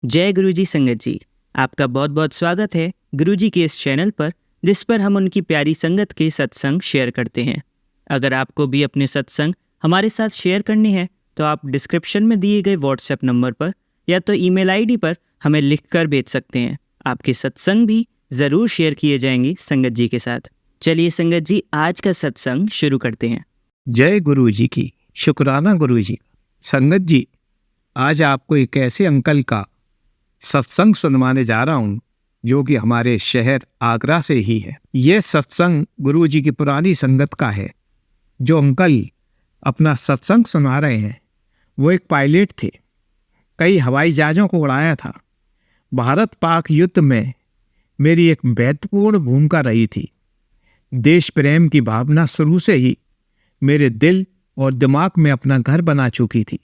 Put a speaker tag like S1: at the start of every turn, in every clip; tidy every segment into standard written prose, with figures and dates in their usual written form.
S1: जय गुरुजी संगत जी। आपका बहुत बहुत स्वागत है गुरुजी के इस चैनल पर, जिस पर हम उनकी प्यारी संगत के सत्संग शेयर करते हैं। अगर आपको भी अपने सत्संग हमारे साथ शेयर करने हैं तो आप डिस्क्रिप्शन में दिए गए व्हाट्सएप नंबर पर या तो ईमेल आईडी पर हमें लिखकर भेज सकते हैं। आपके सत्संग भी ज़रूर शेयर किए जाएंगे संगत जी के साथ। चलिए संगत जी, आज का सत्संग शुरू करते हैं।
S2: जय गुरु जी की, शुक्राना गुरु जी। संगत जी, आज आपको एक ऐसे अंकल का सत्संग सुनवाने जा रहा हूं जो कि हमारे शहर आगरा से ही है। यह सत्संग गुरु जी की पुरानी संगत का है। जो अंकल अपना सत्संग सुना रहे हैं वो एक पायलट थे। कई हवाई जहाज़ों को उड़ाया था। भारत पाक युद्ध में मेरी एक महत्वपूर्ण भूमिका रही थी। देश प्रेम की भावना शुरू से ही मेरे दिल और दिमाग में अपना घर बना चुकी थी।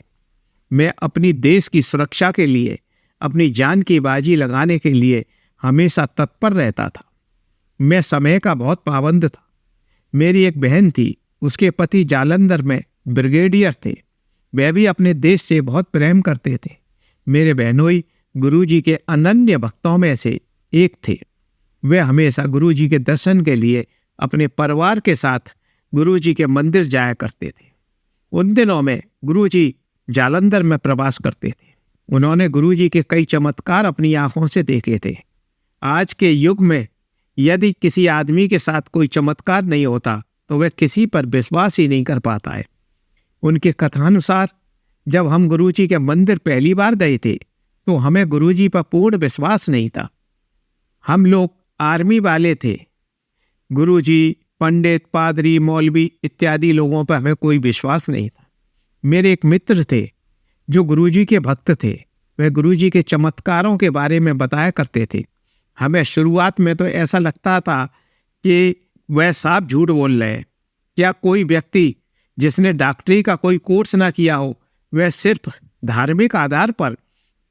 S2: मैं अपनी देश की सुरक्षा के लिए, अपनी जान की बाजी लगाने के लिए हमेशा तत्पर रहता था। मैं समय का बहुत पाबंद था। मेरी एक बहन थी, उसके पति जालंधर में ब्रिगेडियर थे। वह भी अपने देश से बहुत प्रेम करते थे। मेरे बहनोई गुरुजी के अनन्य भक्तों में से एक थे। वे हमेशा गुरुजी के दर्शन के लिए अपने परिवार के साथ गुरुजी के मंदिर जाया करते थे। उन दिनों में गुरुजी जालंधर में प्रवास करते थे। उन्होंने गुरुजी के कई चमत्कार अपनी आंखों से देखे थे। आज के युग में यदि किसी आदमी के साथ कोई चमत्कार नहीं होता तो वह किसी पर विश्वास ही नहीं कर पाता है। उनके कथानुसार जब हम गुरुजी के मंदिर पहली बार गए थे तो हमें गुरुजी पर पूर्ण विश्वास नहीं था। हम लोग आर्मी वाले थे। गुरुजी, पंडित, पादरी, मौलवी इत्यादि लोगों पर हमें कोई विश्वास नहीं था। मेरे एक मित्र थे जो गुरुजी के भक्त थे। वह गुरुजी के चमत्कारों के बारे में बताया करते थे। हमें शुरुआत में तो ऐसा लगता था कि वह साफ झूठ बोल रहे हैं। क्या कोई व्यक्ति जिसने डॉक्टरी का कोई कोर्स ना किया हो वह सिर्फ धार्मिक आधार पर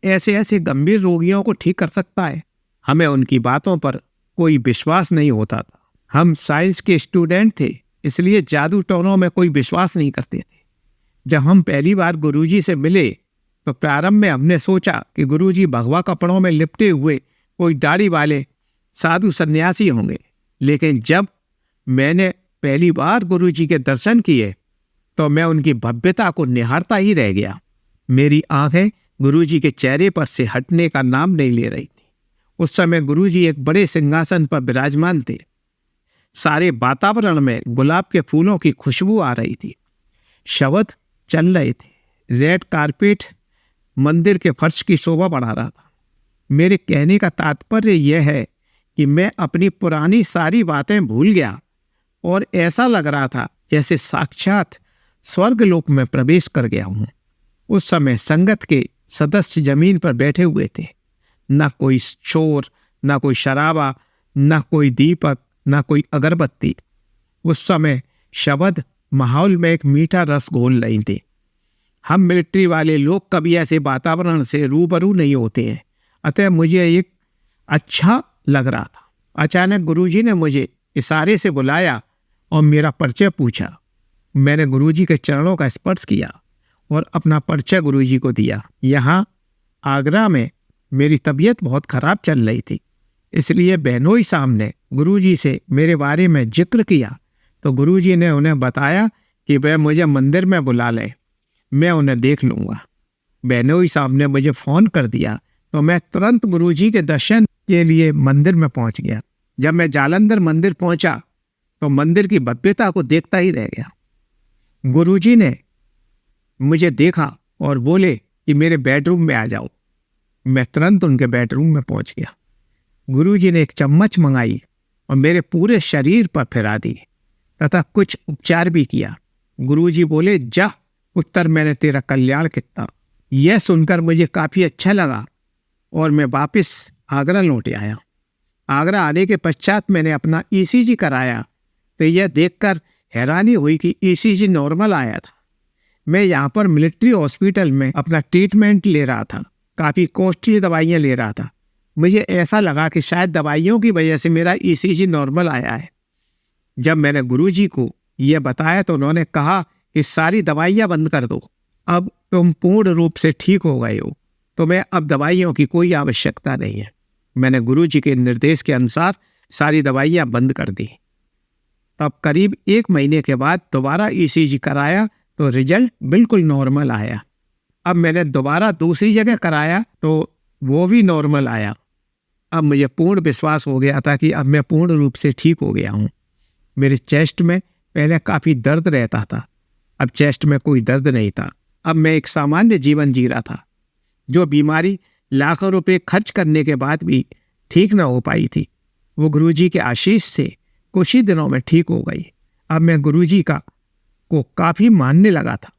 S2: ऐसे ऐसे गंभीर रोगियों को ठीक कर सकता है? हमें उनकी बातों पर कोई विश्वास नहीं होता था। हम साइंस के स्टूडेंट थे, इसलिए जादू टोनों में कोई विश्वास नहीं करते थे। जब हम पहली बार गुरुजी से मिले तो प्रारंभ में हमने सोचा कि गुरुजी भगवा कपड़ों में लिपटे हुए कोई दाढ़ी वाले साधु सन्यासी होंगे। लेकिन जब मैंने पहली बार गुरुजी के दर्शन किए तो मैं उनकी भव्यता को निहारता ही रह गया। मेरी आंखें गुरुजी के चेहरे पर से हटने का नाम नहीं ले रही थी। उस समय गुरुजी एक बड़े सिंहासन पर विराजमान थे। सारे वातावरण में गुलाब के फूलों की खुशबू आ रही थी। शब्द चल रहे थे। रेड कारपेट मंदिर के फर्श की शोभा बढ़ा रहा था। मेरे कहने का तात्पर्य यह है कि मैं अपनी पुरानी सारी बातें भूल गया और ऐसा लग रहा था जैसे साक्षात स्वर्गलोक में प्रवेश कर गया हूं। उस समय संगत के सदस्य जमीन पर बैठे हुए थे। न कोई शोर, न कोई शराबा, न कोई दीपक, न कोई अगरबत्ती। उस समय शब्द माहौल में एक मीठा रस घोल रही थी। हम मिलिट्री वाले लोग कभी ऐसे वातावरण से रूबरू नहीं होते हैं, अतः मुझे एक अच्छा लग रहा था। अचानक गुरुजी ने मुझे इशारे से बुलाया और मेरा परिचय पूछा। मैंने गुरुजी के चरणों का स्पर्श किया और अपना परिचय गुरुजी को दिया। यहाँ आगरा में मेरी तबीयत बहुत खराब चल रही थी, इसलिए बहनोई सामने गुरुजी से मेरे बारे में जिक्र किया तो गुरुजी ने उन्हें बताया कि वह मुझे मंदिर में बुला लें, मैं उन्हें देख लूँगा। बहनोई साहब ने मुझे फ़ोन कर दिया तो मैं तुरंत गुरुजी के दर्शन के लिए मंदिर में पहुंच गया। जब मैं जालंधर मंदिर पहुंचा तो मंदिर की भव्यता को देखता ही रह गया। गुरुजी ने मुझे देखा और बोले कि मेरे बेडरूम में आ जाओ। मैं तुरंत उनके बेडरूम में पहुंच गया। गुरुजी ने एक चम्मच मंगाई और मेरे पूरे शरीर पर फिरा दी तथा कुछ उपचार भी किया। गुरुजी बोले, जा उत्तर, मैंने तेरा कल्याण किया। यह सुनकर मुझे काफ़ी अच्छा लगा और मैं वापस आगरा लौट आया। आगरा आने के पश्चात मैंने अपना ईसीजी कराया तो यह देखकर हैरानी हुई कि ईसीजी नॉर्मल आया था। मैं यहाँ पर मिलिट्री हॉस्पिटल में अपना ट्रीटमेंट ले रहा था। काफ़ी कॉस्टली दवाइयाँ ले रहा था। मुझे ऐसा लगा कि शायद दवाइयों की वजह से मेरा ईसीजी नॉर्मल आया है। जब मैंने गुरुजी को यह बताया तो उन्होंने कहा कि सारी दवाइयाँ बंद कर दो, अब तुम पूर्ण रूप से ठीक हो गए हो। तुम्हें अब दवाइयों की कोई आवश्यकता नहीं है। मैंने गुरुजी के निर्देश के अनुसार सारी दवाइयां बंद कर दी। तब करीब 1 महीने के बाद दोबारा ईसीजी कराया तो रिजल्ट बिल्कुल नॉर्मल आया। अब मैंने दोबारा दूसरी जगह कराया तो वो भी नॉर्मल आया। अब मुझे पूर्ण विश्वास हो गया था कि अब मैं पूर्ण रूप से ठीक हो गया हूँ। मेरे चेस्ट में पहले काफ़ी दर्द रहता था, अब चेस्ट में कोई दर्द नहीं था। अब मैं एक सामान्य जीवन जी रहा था। जो बीमारी लाखों रुपए खर्च करने के बाद भी ठीक न हो पाई थी, वो गुरुजी के आशीष से कुछ ही दिनों में ठीक हो गई। अब मैं गुरुजी को काफ़ी मानने लगा था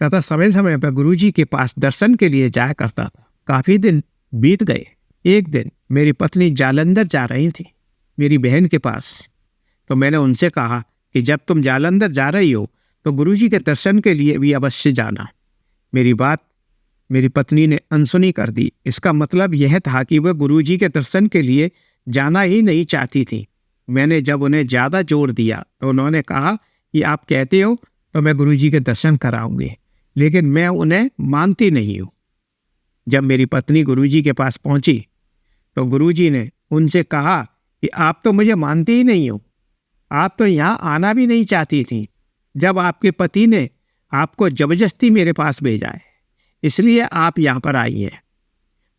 S2: तथा समय समय पर गुरुजी के पास दर्शन के लिए जाया करता था। काफ़ी दिन बीत गए। एक दिन मेरी पत्नी जालंधर जा रही थी मेरी बहन के पास, तो मैंने उनसे कहा कि जब तुम जालंधर जा रही हो तो गुरुजी के दर्शन के लिए भी अवश्य जाना। मेरी बात मेरी पत्नी ने अनसुनी कर दी। इसका मतलब यह था कि वह गुरुजी के दर्शन के लिए जाना ही नहीं चाहती थी। मैंने जब उन्हें ज़्यादा जोर दिया तो उन्होंने कहा कि आप कहते हो तो मैं गुरुजी के दर्शन कराऊंगी, लेकिन मैं उन्हें मानती नहीं हूँ। जब मेरी पत्नी गुरुजी के पास पहुंची तो गुरुजी ने उनसे कहा कि आप तो मुझे मानती ही नहीं हो, आप तो यहाँ आना भी नहीं चाहती थी जब आपके पति ने आपको जबरदस्ती मेरे पास भेजा है, इसलिए आप यहाँ पर आई हैं।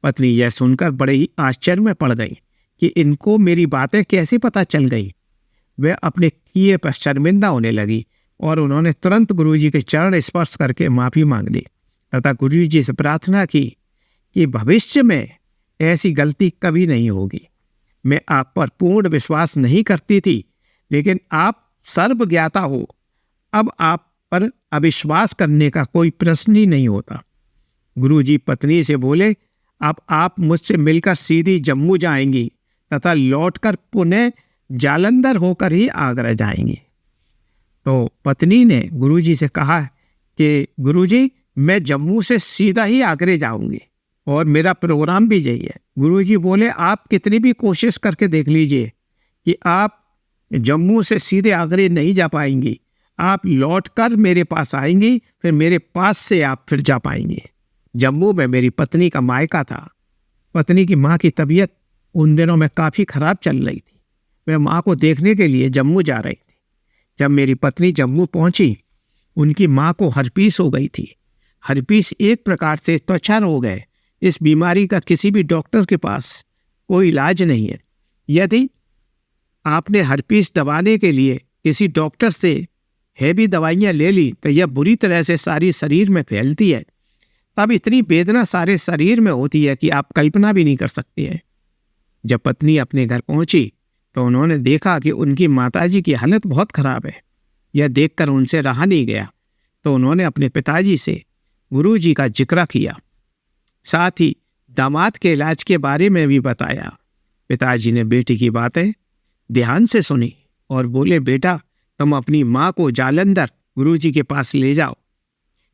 S2: पत्नी यह सुनकर बड़े ही आश्चर्य में पड़ गई कि इनको मेरी बातें कैसे पता चल गई। वह अपने किए पर शर्मिंदा होने लगी और उन्होंने तुरंत गुरुजी के चरण स्पर्श करके माफ़ी मांग ली तथा गुरुजी से प्रार्थना की कि भविष्य में ऐसी गलती कभी नहीं होगी। मैं आप पर पूर्ण विश्वास नहीं करती थी, लेकिन आप सर्वज्ञाता हो, अब आप पर अविश्वास करने का कोई प्रश्न ही नहीं होता। गुरुजी पत्नी से बोले, अब आप मुझसे मिलकर सीधी जम्मू जाएंगी तथा लौटकर पुनः जालंधर होकर ही आगरा जाएंगी। तो पत्नी ने गुरुजी से कहा कि गुरुजी मैं जम्मू से सीधा ही आगरे जाऊंगी और मेरा प्रोग्राम भी यही है। गुरुजी बोले, आप कितनी भी कोशिश करके देख लीजिए कि आप जम्मू से सीधे आगरे नहीं जा पाएंगी, आप लौटकर मेरे पास आएंगी, फिर मेरे पास से आप फिर जा पाएंगी। जम्मू में मेरी पत्नी का मायका था। पत्नी की माँ की तबीयत उन दिनों में काफ़ी खराब चल रही थी। वह माँ को देखने के लिए जम्मू जा रही थी। जब मेरी पत्नी जम्मू पहुंची, उनकी माँ को हर्पीस हो गई थी। हर्पीस एक प्रकार से त्वचा रोग है। इस बीमारी का किसी भी डॉक्टर के पास कोई इलाज नहीं है। यदि आपने हर्पीस दबाने के लिए किसी डॉक्टर से हैवी दवाइयाँ ले ली तो यह बुरी तरह से सारी शरीर में फैलती है। तब इतनी वेदना सारे शरीर में होती है कि आप कल्पना भी नहीं कर सकते हैं। जब पत्नी अपने घर पहुंची तो उन्होंने देखा कि उनकी माताजी की हालत बहुत खराब है। यह देखकर उनसे रहा नहीं गया, तो उन्होंने अपने पिताजी से गुरुजी का जिक्र किया, साथ ही दामाद के इलाज के बारे में भी बताया। पिताजी ने बेटी की बातें ध्यान से सुनी और बोले, बेटा तुम अपनी माँ को जालंधर गुरुजी के पास ले जाओ,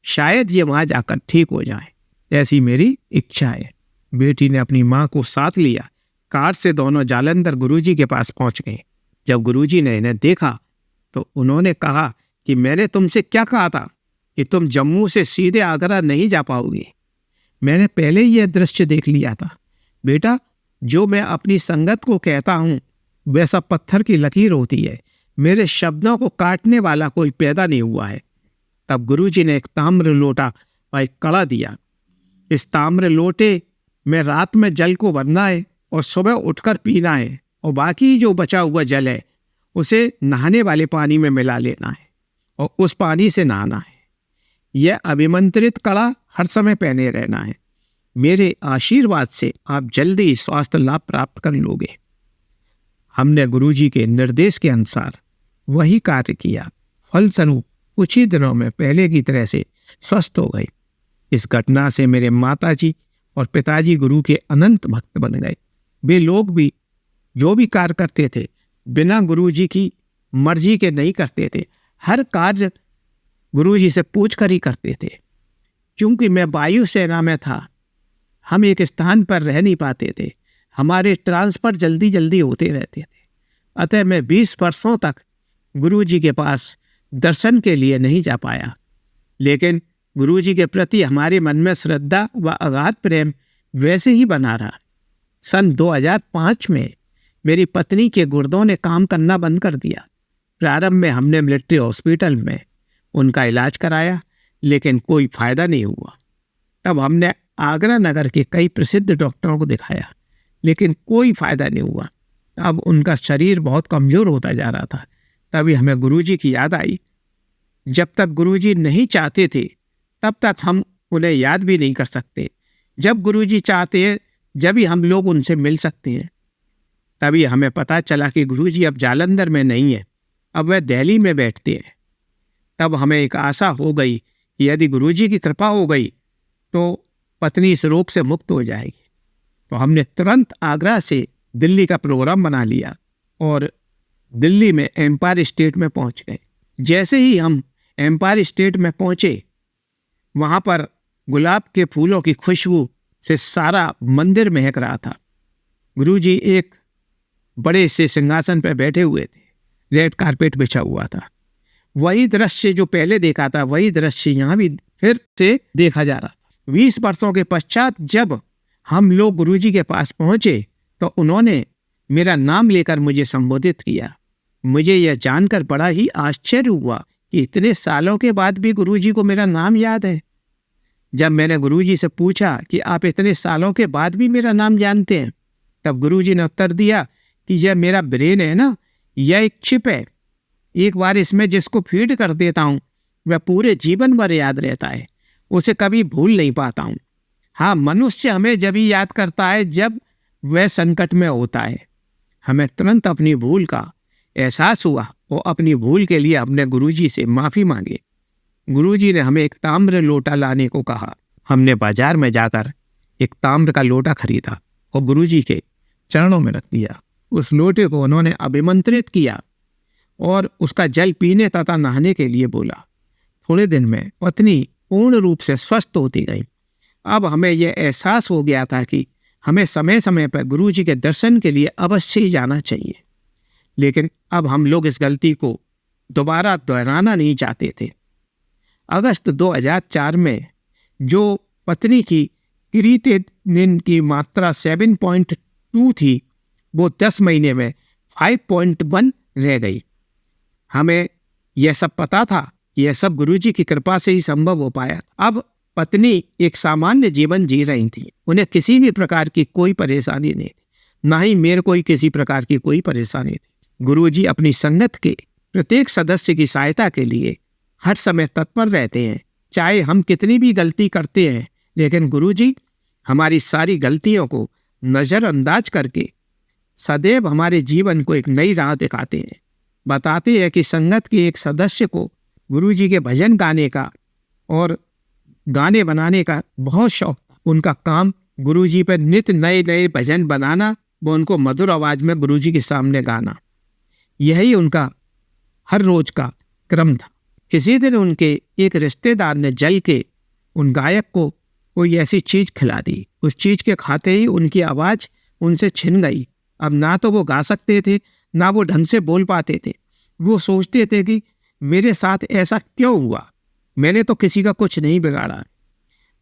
S2: शायद ये वहाँ जाकर ठीक हो जाए, ऐसी मेरी इच्छा है। बेटी ने अपनी माँ को साथ लिया। कार से दोनों जालंधर गुरुजी के पास पहुँच गए। जब गुरुजी ने इन्हें देखा तो उन्होंने कहा कि मैंने तुमसे क्या कहा था कि तुम जम्मू से सीधे आगरा नहीं जा पाओगी। मैंने पहले ही यह दृश्य देख लिया था। बेटा, जो मैं अपनी संगत को कहता हूँ वैसा पत्थर की लकीर होती है। मेरे शब्दों को काटने वाला कोई पैदा नहीं हुआ है। तब गुरुजी ने एक ताम्र लोटा और एक कड़ा दिया। इस ताम्र लोटे में रात में जल को भरना है और सुबह उठकर पीना है, और बाकी जो बचा हुआ जल है उसे नहाने वाले पानी में मिला लेना है और उस पानी से नहाना है। यह अभिमंत्रित कड़ा हर समय पहने रहना है। मेरे आशीर्वाद से आप जल्दी स्वास्थ्य लाभ प्राप्त कर लोगे। हमने गुरुजी के निर्देश के अनुसार वही कार्य किया। फलस्वरूप कुछ ही दिनों में पहले की तरह से स्वस्थ हो गई। इस घटना से मेरे माताजी और पिताजी गुरु के अनंत भक्त बन गए। वे लोग भी जो भी कार्य करते थे बिना गुरुजी की मर्जी के नहीं करते थे। हर कार्य गुरुजी से पूछ कर ही करते थे। क्योंकि मैं वायुसेना में था, हम एक स्थान पर रह नहीं पाते थे। हमारे ट्रांसफर जल्दी जल्दी होते रहते थे। अतः मैं 20 वर्षों तक गुरुजी के पास दर्शन के लिए नहीं जा पाया। लेकिन गुरुजी के प्रति हमारे मन में श्रद्धा व अगाध प्रेम वैसे ही बना रहा। सन 2005 में मेरी पत्नी के गुर्दों ने काम करना बंद कर दिया। प्रारंभ में हमने मिलिट्री हॉस्पिटल में उनका इलाज कराया, लेकिन कोई फायदा नहीं हुआ। तब हमने आगरा नगर के कई प्रसिद्ध डॉक्टरों को दिखाया, लेकिन कोई फायदा नहीं हुआ। अब उनका शरीर बहुत कमज़ोर होता जा रहा था। तभी हमें गुरुजी की याद आई। जब तक गुरुजी नहीं चाहते थे तब तक हम उन्हें याद भी नहीं कर सकते। जब गुरुजी चाहते हैं जब ही हम लोग उनसे मिल सकते हैं। तभी हमें पता चला कि गुरुजी अब जालंधर में नहीं है, अब वह दिल्ली में बैठते हैं। तब हमें एक आशा हो गई कि यदि गुरुजी की कृपा हो गई तो पत्नी इस रोग से मुक्त हो जाएगी। तो हमने तुरंत आगरा से दिल्ली का प्रोग्राम बना लिया और दिल्ली में एम्पायर स्टेट में पहुंच गए। जैसे ही हम एम्पायर स्टेट में पहुंचे, वहां पर गुलाब के फूलों की खुशबू से सारा मंदिर महक रहा था। गुरुजी एक बड़े से सिंहासन पर बैठे हुए थे, रेड कारपेट बिछा हुआ था। वही दृश्य जो पहले देखा था, वही दृश्य यहाँ भी फिर से देखा जा रहा था। 20 वर्षों के पश्चात जब हम लोग गुरुजी के पास पहुंचे तो उन्होंने मेरा नाम लेकर मुझे संबोधित किया। मुझे यह जानकर बड़ा ही आश्चर्य हुआ कि इतने सालों के बाद भी गुरुजी को मेरा नाम याद है। जब मैंने गुरुजी से पूछा कि आप इतने सालों के बाद भी मेरा नाम जानते हैं, तब गुरुजी ने उत्तर दिया कि यह मेरा ब्रेन है ना, यह एक चिप है। एक बार इसमें जिसको फीड कर देता हूँ वह पूरे जीवन भर याद रहता है, उसे कभी भूल नहीं पाता हूँ। हाँ, मनुष्य हमें जब ही याद करता है जब वह संकट में होता है। हमें तुरंत अपनी भूल का एहसास हुआ और अपनी भूल के लिए हमने गुरुजी से माफ़ी मांगी। गुरुजी ने हमें एक ताम्र लोटा लाने को कहा। हमने बाजार में जाकर एक ताम्र का लोटा खरीदा और गुरुजी के चरणों में रख दिया। उस लोटे को उन्होंने अभिमंत्रित किया और उसका जल पीने तथा नहाने के लिए बोला। थोड़े दिन में पत्नी पूर्ण रूप से स्वस्थ होती गई। अब हमें यह एहसास हो गया था कि हमें समय समय पर गुरुजी के दर्शन के लिए अवश्य ही जाना चाहिए, लेकिन अब हम लोग इस गलती को दोबारा दोहराना नहीं चाहते थे। अगस्त 2004 में जो पत्नी की क्रिएटिनिन की मात्रा 7.2 थी, वो 10 महीने में 5.1 रह गई। हमें यह सब पता था, यह सब गुरुजी की कृपा से ही संभव हो पाया। अब पत्नी एक सामान्य जीवन जी रही थी, उन्हें किसी भी प्रकार की कोई परेशानी नहीं थी, ना ही मेरे को किसी प्रकार की कोई परेशानी थी। गुरुजी अपनी संगत के प्रत्येक सदस्य की सहायता के लिए हर समय तत्पर रहते हैं। चाहे हम कितनी भी गलती करते हैं, लेकिन गुरुजी हमारी सारी गलतियों को नज़रअंदाज करके सदैव हमारे जीवन को एक नई राह दिखाते हैं। बताते हैं कि संगत के एक सदस्य को गुरुजी के भजन गाने का और गाने बनाने का बहुत शौक था। उनका काम गुरुजी पर नित्य नए नए भजन बनाना व उनको मधुर आवाज़ में गुरुजी के सामने गाना, यही उनका हर रोज का क्रम था। किसी दिन उनके एक रिश्तेदार ने जल के उन गायक को कोई ऐसी चीज़ खिला दी। उस चीज़ के खाते ही उनकी आवाज़ उनसे छिन गई। अब ना तो वो गा सकते थे, ना वो ढंग से बोल पाते थे। वो सोचते थे कि मेरे साथ ऐसा क्यों हुआ, मैंने तो किसी का कुछ नहीं बिगाड़ा।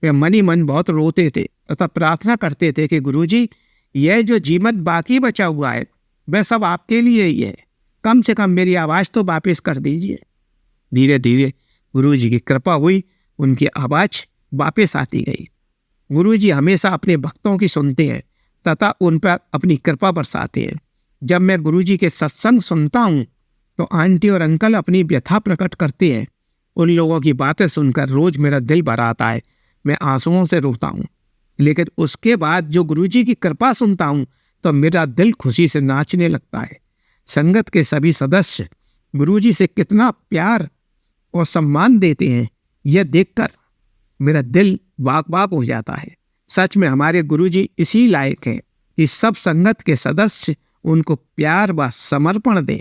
S2: वे मन ही मन बहुत रोते थे तथा प्रार्थना करते थे कि गुरुजी, यह जो जीवन बाकी बचा हुआ है वह सब आपके लिए ही है, कम से कम मेरी आवाज़ तो वापस कर दीजिए। धीरे धीरे गुरुजी की कृपा हुई, उनकी आवाज़ वापस आती गई। गुरुजी हमेशा अपने भक्तों की सुनते हैं तथा उन पर अपनी कृपा बरसाते हैं। जब मैं गुरुजी के सत्संग सुनता हूँ तो आंटी और अंकल अपनी व्यथा प्रकट करते हैं। उन लोगों की बातें सुनकर रोज मेरा दिल भर आता है, मैं आंसुओं से रोता हूँ। लेकिन उसके बाद जो गुरुजी की कृपा सुनता हूँ तो मेरा दिल खुशी से नाचने लगता है। संगत के सभी सदस्य गुरुजी से कितना प्यार और सम्मान देते हैं, यह देखकर मेरा दिल बाग बाग हो जाता है। सच में हमारे गुरुजी इसी लायक हैं कि सब संगत के सदस्य उनको प्यार व समर्पण दें।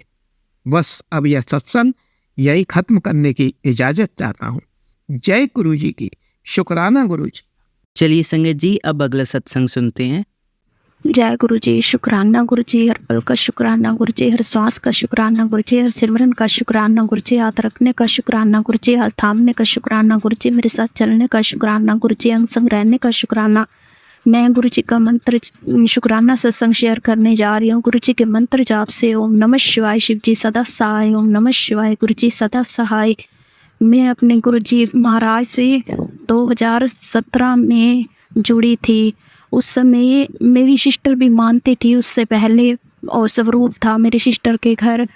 S2: बस अब यह सत्संग यही खत्म करने की इजाज़त चाहता हूँ। जय गुरुजी की, शुक्राना गुरुजी।
S1: चलिए संगत जी, अब अगला सत्संग सुनते हैं।
S3: जय गुरु जी। शुक्राना गुरु जी, हर पल का शुक्राना गुरु जी, हर श्वास का शुक्राना गुरु जी, हर सिमरन का शुक्राना गुरु जी, हाथ रखने का शुक्राना गुरु जी, हाथ थामने का शुक्राना गुरु जी, मेरे साथ चलने का शुक्राना गुरु जी, अंग संग रहने का शुक्राना। मैं गुरु जी का मंत्र शुक्राना सत्संग शेयर करने जा रही हूँ। गुरु जी के मंत्र जाप से ओम नमः शिवाय शिव जी सदा सहाय, ओम नमः शिवाय गुरु जी सदा सहाय। मैं अपने गुरु जी महाराज से 2017 में जुड़ी थी। उस समय मेरी सिस्टर भी मानती थी उससे पहले, और स्वरूप था मेरे सिस्टर के घर।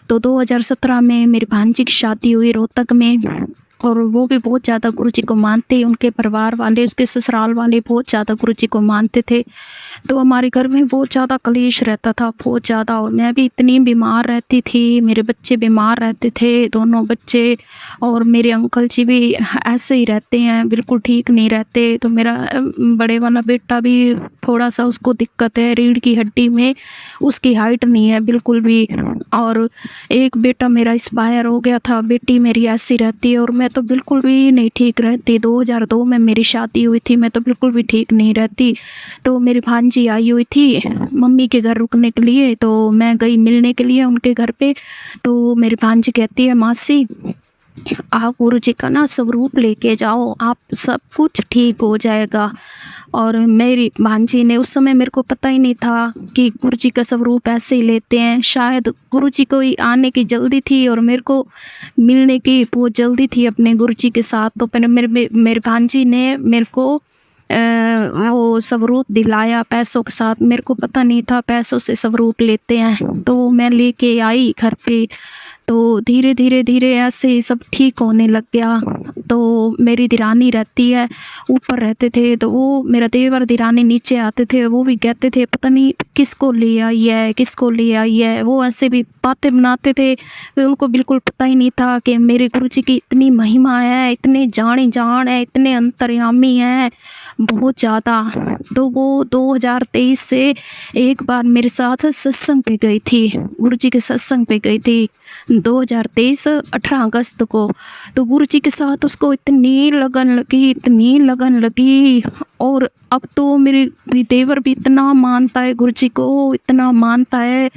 S3: तो 2017 में मेरी भांजी की शादी हुई रोहतक में, और वो भी बहुत ज़्यादा गुरु जी को मानते। उनके परिवार वाले, उसके ससुराल वाले बहुत ज़्यादा गुरु जी को मानते थे। तो हमारे घर में बहुत ज़्यादा कलेश रहता था, बहुत ज़्यादा। और मैं भी इतनी बीमार रहती थी, मेरे बच्चे बीमार रहते थे, दोनों बच्चे। और मेरे अंकल जी भी ऐसे ही रहते हैं, बिल्कुल ठीक नहीं रहते। तो मेरा बड़े वाला बेटा भी थोड़ा सा उसको दिक्कत है, रीढ़ की हड्डी में उसकी हाइट नहीं है बिल्कुल भी। और एक बेटा मेरा एक्सपायर हो गया था, बेटी मेरी ऐसी रहती है। और मैं तो बिल्कुल भी नहीं ठीक रहती। 2002 में मेरी शादी हुई थी, मैं तो बिल्कुल भी ठीक नहीं रहती। तो मेरी भांजी आई हुई थी मम्मी के घर रुकने के लिए, तो मैं गई मिलने के लिए उनके घर पे। तो मेरी भांजी कहती है, मासी आप गुरु जी का ना स्वरूप लेके जाओ, आप सब कुछ ठीक हो जाएगा। और मेरी भांजी ने, उस समय मेरे को पता ही नहीं था कि गुरु जी का स्वरूप ऐसे ही लेते हैं। शायद गुरु जी को ही आने की जल्दी थी और मेरे को मिलने की बहुत जल्दी थी अपने गुरु जी के साथ। तो मेरे भांजी ने मेरे को वो स्वरूप दिलाया पैसों के साथ। मेरे को पता नहीं था पैसों से स्वरूप लेते हैं। तो मैं लेके आई घर पे। तो धीरे धीरे ऐसे सब ठीक होने लग गया। तो मेरी दिरानी रहती है, ऊपर रहते थे, तो वो मेरा देवर दिरानी नीचे आते थे। वो भी कहते थे पता नहीं किसको ले आई है, किसको ले आई है। वो ऐसे भी बातें बनाते थे। उनको बिल्कुल पता ही नहीं था कि मेरे गुरु जी की इतनी महिमा है, इतने जाने जान है, इतने अंतर्यामी हैं, बहुत ज़्यादा। तो वो 2023 से एक बार मेरे साथ सत्संग पे गई थी, गुरु जी के सत्संग पे गई थी 2023 18 अगस्त को। तो गुरु जी के साथ उसको इतनी लगन लगी, इतनी लगन लगी। और अब तो मेरे देवर भी इतना मानता है गुरु जी को, इतना मानता है।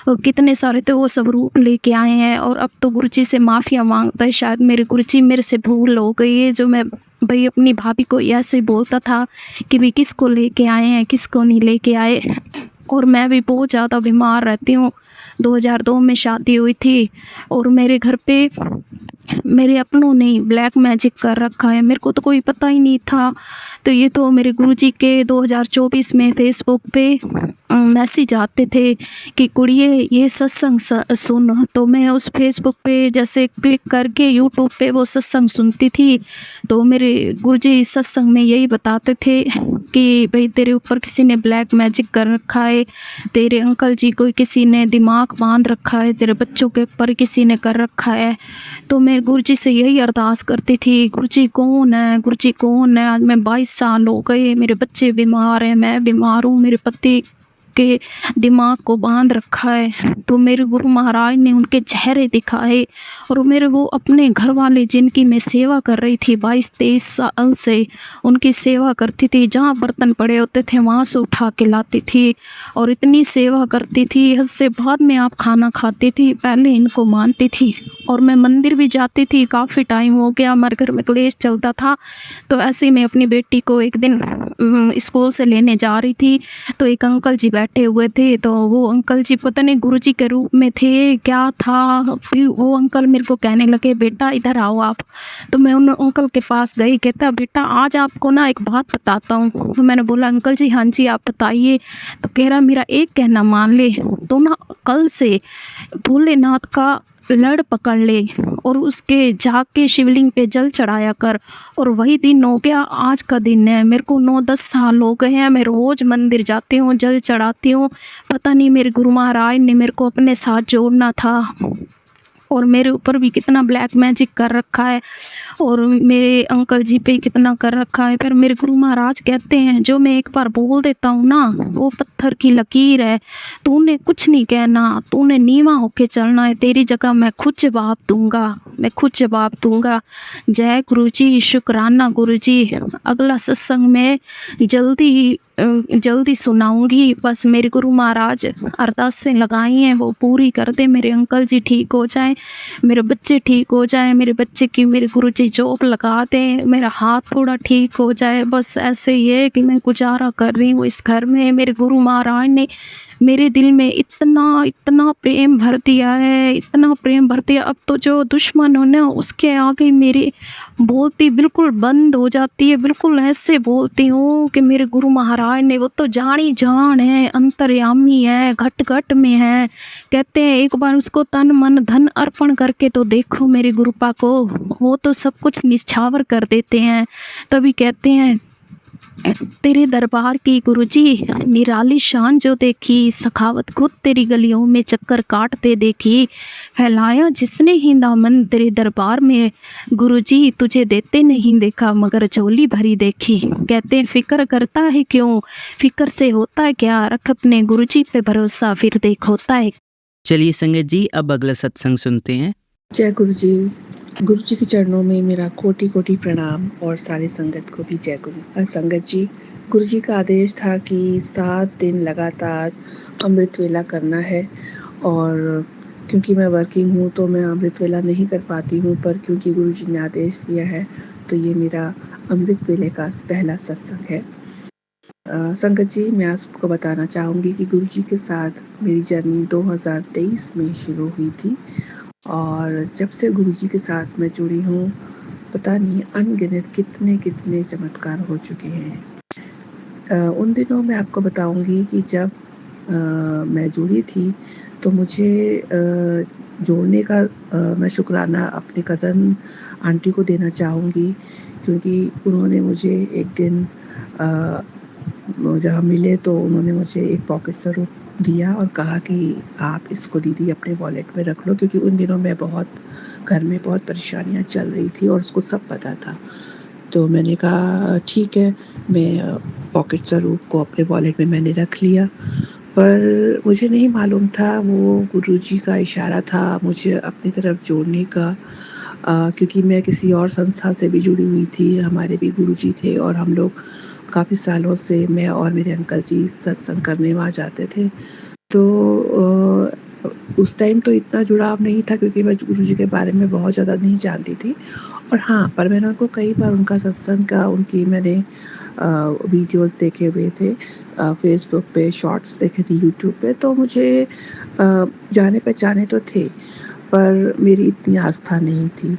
S3: और कितने सारे तो वो स्वरूप लेके आए हैं। और अब तो गुरु जी से माफ़िया मांगता है। शायद मेरे गुरु जी मेरे से भूल हो गई है, जो मैं भाई अपनी भाभी को ऐसे बोलता था कि भाई किसको लेके आए हैं, किसको नहीं लेके आए। और मैं भी बहुत ज़्यादा बीमार रहती हूँ। 2002 में शादी हुई थी और मेरे घर पे मेरे अपनों ने ब्लैक मैजिक कर रखा है। मेरे को तो कोई पता ही नहीं था। तो ये तो मेरे गुरुजी के 2024 में फेसबुक पे मैसेज आते थे कि कुड़िए ये सत्संग सुन। तो मैं उस फेसबुक पे जैसे क्लिक करके यूट्यूब पे वो सत्संग सुनती थी। तो मेरे गुरुजी सत्संग में यही बताते थे कि भाई तेरे ऊपर किसी ने ब्लैक मैजिक कर रखा है, तेरे अंकल जी को किसी ने दिमाग बांध रखा है, तेरे बच्चों के ऊपर किसी ने कर रखा है। तो मैं गुरुजी से यही अरदास करती थी, गुरुजी कौन है, गुरुजी कौन है। आज मैं 22 साल हो गए, मेरे बच्चे बीमार हैं, मैं बीमार हूँ, मेरे पति के दिमाग को बांध रखा है। तो मेरे गुरु महाराज ने उनके चेहरे दिखाए। और मेरे वो अपने घर वाले जिनकी मैं सेवा कर रही थी 22-23 साल से, उनकी सेवा करती थी। जहाँ बर्तन पड़े होते थे वहाँ से उठा के लाती थी और इतनी सेवा करती थी। हद से बाद में आप खाना खाती थी, पहले इनको मानती थी। और मैं मंदिर भी जाती थी, काफ़ी टाइम हो गया, हमारे घर में क्लेश चलता था। तो ऐसे ही मैं अपनी बेटी को एक दिन स्कूल से लेने जा रही थी, तो एक अंकल जी बैठे हुए थे। तो वो अंकल जी पता नहीं गुरुजी के रूप में थे, क्या था। फिर वो अंकल मेरे को कहने लगे बेटा इधर आओ आप। तो मैं उन अंकल के पास गई। कहता बेटा आज आपको ना एक बात बताता हूँ। तो मैंने बोला अंकल जी हाँ जी आप बताइए। तो कह रहा मेरा एक कहना मान ले, तो ना कल से भोलेनाथ का लड़ पकड़ ले और उसके जाके शिवलिंग पे जल चढ़ाया कर। और वही दिन हो गया, आज का दिन है। मेरे को 9-10 साल हो गए हैं, मैं रोज़ मंदिर जाती हूँ, जल चढ़ाती हूँ। पता नहीं मेरे गुरु महाराज ने मेरे को अपने साथ जोड़ना था। और मेरे ऊपर भी कितना ब्लैक मैजिक कर रखा है और मेरे अंकल जी पे कितना कर रखा है। पर मेरे गुरु महाराज कहते हैं जो मैं एक बार बोल देता हूँ ना, वो पत्थर की लकीर है। तूने कुछ नहीं कहना, तूने नीवा होके चलना है। तेरी जगह मैं खुद जवाब दूंगा, मैं खुद जवाब दूंगा। जय गुरु जी, शुक्राना गुरु जी। अगला सत्संग में जल्दी जल्दी सुनाऊंगी। बस मेरे गुरु महाराज अरदास से लगाई हैं वो पूरी कर दे, मेरे अंकल जी ठीक हो जाए, मेरे बच्चे ठीक हो जाए, मेरे बच्चे की मेरे गुरु जी जॉब लगा दें, मेरा हाथ थोड़ा ठीक हो जाए। बस ऐसे ही है कि मैं गुजारा कर रही हूँ इस घर में। मेरे गुरु महाराज ने मेरे दिल में इतना इतना प्रेम भर दिया है, इतना प्रेम भर दिया। अब तो जो दुश्मन हो ना उसके आगे मेरी बोलती बिल्कुल बंद हो जाती है। बिल्कुल ऐसे बोलती हूँ कि मेरे गुरु महाराज ने, वो तो जानी जान है, अंतर्यामी है, घट घट में है। कहते हैं एक बार उसको तन मन धन अर्पण करके तो देखो मेरे गुरुपा को, वो तो सब कुछ निछावर कर देते हैं। तभी कहते हैं तेरे दरबार की गुरुजी निराली शान जो देखी, सखावत खुद तेरी गलियों में चक्कर काटते देखी, फैलाया जिसने ही दामन तेरे दरबार में गुरुजी, तुझे देते नहीं देखा मगर झोली भरी देखी। कहते हैं फिक्र करता है क्यों, फिक्र से होता है क्या, रख अपने गुरुजी पे भरोसा फिर देख होता है।
S1: चलिए संगत जी, अब अगला सत्संग सुनते हैं।
S4: जय गुरु जी के चरणों में मेरा कोटि कोटि प्रणाम और सारी संगत को भी जय गुरु। संगत जी, गुरु जी का आदेश था कि 7 दिन लगातार अमृत वेला करना है, और क्योंकि मैं वर्किंग हूँ तो मैं अमृत वेला नहीं कर पाती हूँ, पर क्योंकि गुरु जी ने आदेश दिया है तो ये मेरा अमृत वेले का पहला सत्संग है। संगत जी, मैं आपको बताना चाहूँगी कि गुरु जी के साथ मेरी जर्नी 2023 में शुरू हुई थी, और जब से गुरु जी के साथ मैं जुड़ी हूँ, पता नहीं अनगिनत कितने कितने चमत्कार हो चुके हैं। उन दिनों मैं आपको बताऊंगी कि जब मैं जुड़ी थी तो मुझे जोड़ने का मैं शुक्राना अपने कज़न आंटी को देना चाहूँगी, क्योंकि उन्होंने मुझे एक दिन जब हम मिले तो उन्होंने मुझे एक पॉकेट स्वरूप दिया और कहा कि आप इसको दीदी अपने वॉलेट में रख लो, क्योंकि उन दिनों मैं घर में बहुत परेशानियां चल रही थी और उसको सब पता था। तो मैंने कहा ठीक है, मैं पॉकेट स्वरूप को अपने वॉलेट में मैंने रख लिया, पर मुझे नहीं मालूम था वो गुरुजी का इशारा था मुझे अपनी तरफ जोड़ने का। क्योंकि मैं किसी और संस्था से भी जुड़ी हुई थी, हमारे भी गुरुजी थे और हम लोग काफ़ी सालों से, मैं और मेरे अंकल जी सत्संग करने वहाँ जाते थे। तो उस टाइम तो इतना जुड़ाव नहीं था क्योंकि मैं गुरु जी के बारे में बहुत ज़्यादा नहीं जानती थी। और हाँ, पर मैंने उनको कई बार उनका सत्संग का मैंने वीडियोस देखे हुए थे, फेसबुक पे शॉर्ट्स देखे थे, यूट्यूब पे, तो मुझे जाने पहचाने तो थे, पर मेरी इतनी आस्था नहीं थी।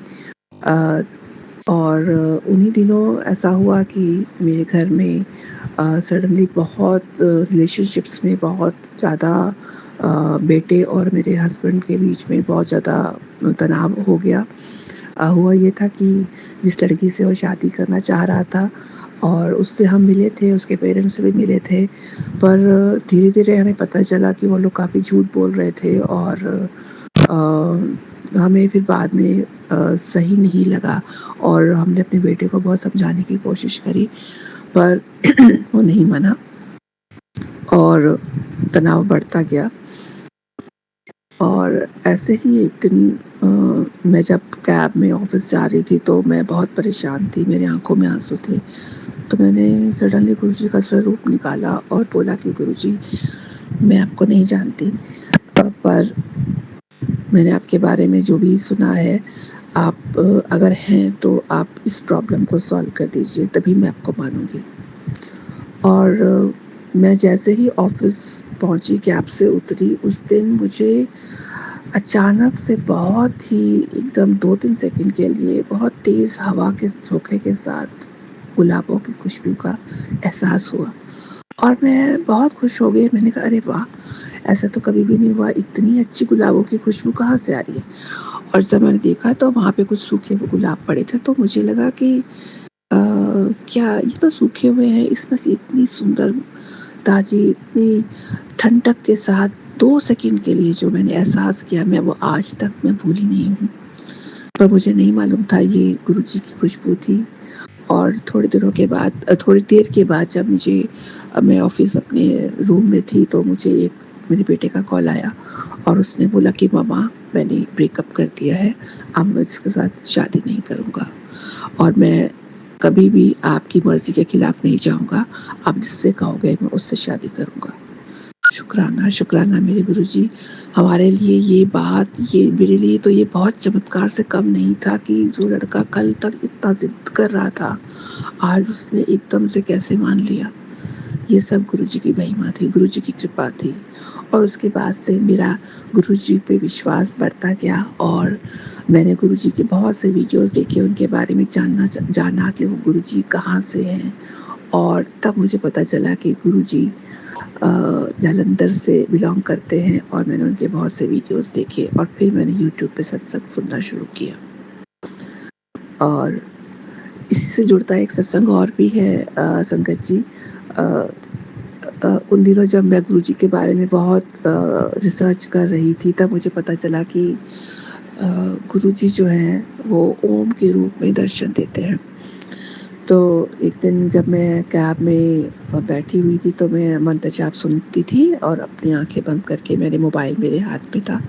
S4: और उन्हीं दिनों ऐसा हुआ कि मेरे घर में सडनली बहुत रिलेशनशिप्स में बहुत ज़्यादा बेटे और मेरे हस्बैंड के बीच में बहुत ज़्यादा तनाव हो गया। हुआ ये था कि जिस लड़की से वो शादी करना चाह रहा था और उससे हम मिले थे, उसके पेरेंट्स से भी मिले थे, पर धीरे-धीरे हमें पता चला कि वो लोग काफ़ी झूठ बोल रहे थे, और हमें फिर बाद में सही नहीं लगा और हमने अपने बेटे को बहुत समझाने की कोशिश करी, पर वो नहीं माना और तनाव बढ़ता गया। और ऐसे ही एक दिन मैं जब कैब में ऑफिस जा रही थी तो मैं बहुत परेशान थी, मेरी आंखों में आंसू थे, तो मैंने सडनली गुरुजी का स्वरूप निकाला और बोला कि गुरुजी, मैं आपको नहीं जानती, पर मैंने आपके बारे में जो भी सुना है, आप अगर हैं तो आप इस प्रॉब्लम को सॉल्व कर दीजिए, तभी मैं आपको मानूंगी। और मैं जैसे ही ऑफिस पहुंची, कैब से उतरी, उस दिन मुझे अचानक से बहुत ही एकदम 2-3 सेकंड के लिए बहुत तेज़ हवा के झोंके के साथ गुलाबों की खुशबू का एहसास हुआ और मैं बहुत खुश हो गई। मैंने कहा अरे वाह, ऐसा तो कभी भी नहीं हुआ, इतनी अच्छी गुलाबों की खुशबू कहाँ से आ रही है। और जब मैंने देखा तो वहाँ पे कुछ सूखे हुए गुलाब पड़े थे, तो मुझे लगा कि क्या ये तो सूखे हुए हैं, इसमें से इतनी सुंदर ताज़ी, इतनी ठंडक के साथ 2 सेकंड के लिए जो मैंने एहसास किया, मैं वो आज तक मैं भूली नहीं हूँ। पर मुझे नहीं मालूम था ये गुरुजी की खुशबू थी। और थोड़ी देर के बाद जब मैं ऑफिस अपने रूम में थी तो मुझे एक मेरे बेटे का कॉल आया और उसने बोला कि मामा, मैंने ब्रेकअप कर दिया है, अब मैं इसके साथ शादी नहीं करूँगा। और मैं कभी भी आपकी मर्ज़ी के खिलाफ़ नहीं जाऊँगा। आप जिससे कहोगे मैं उससे शादी करूँगा। शुक्राना, शुक्राना मेरे गुरुजी। हमारे लिए ये बात, ये मेरे लिए तो ये बहुत चमत्कार से कम नहीं था कि जो लड़का कल तक इतना ज़िद कर रहा था, आज उसने एकदम से कैसे मान लिया। ये सब गुरुजी की महिमा थी, गुरुजी की कृपा थी। और उसके बाद से मेरा गुरुजी पे विश्वास बढ़ता गया और मैंने गुरुजी के बहुत से वीडियोज़ देखे, उनके बारे में जाना कि वो गुरुजी कहाँ से हैं। और तब मुझे पता चला कि गुरुजी जालंधर से बिलॉन्ग करते हैं और मैंने उनके बहुत से वीडियोज़ देखे और फिर मैंने यूट्यूब पे सत्संग सुनना शुरू किया। और इससे जुड़ता एक सत्संग और भी है संगत जी। उन दिनों जब मैं गुरुजी के बारे में बहुत रिसर्च कर रही थी, तब मुझे पता चला कि गुरुजी जो हैं वो ओम के रूप में दर्शन देते हैं। तो एक दिन जब मैं कैब में बैठी हुई थी तो मैं मंत्र जाप सुनती थी और अपनी आँखें बंद करके मेरे मोबाइल मेरे हाथ में था।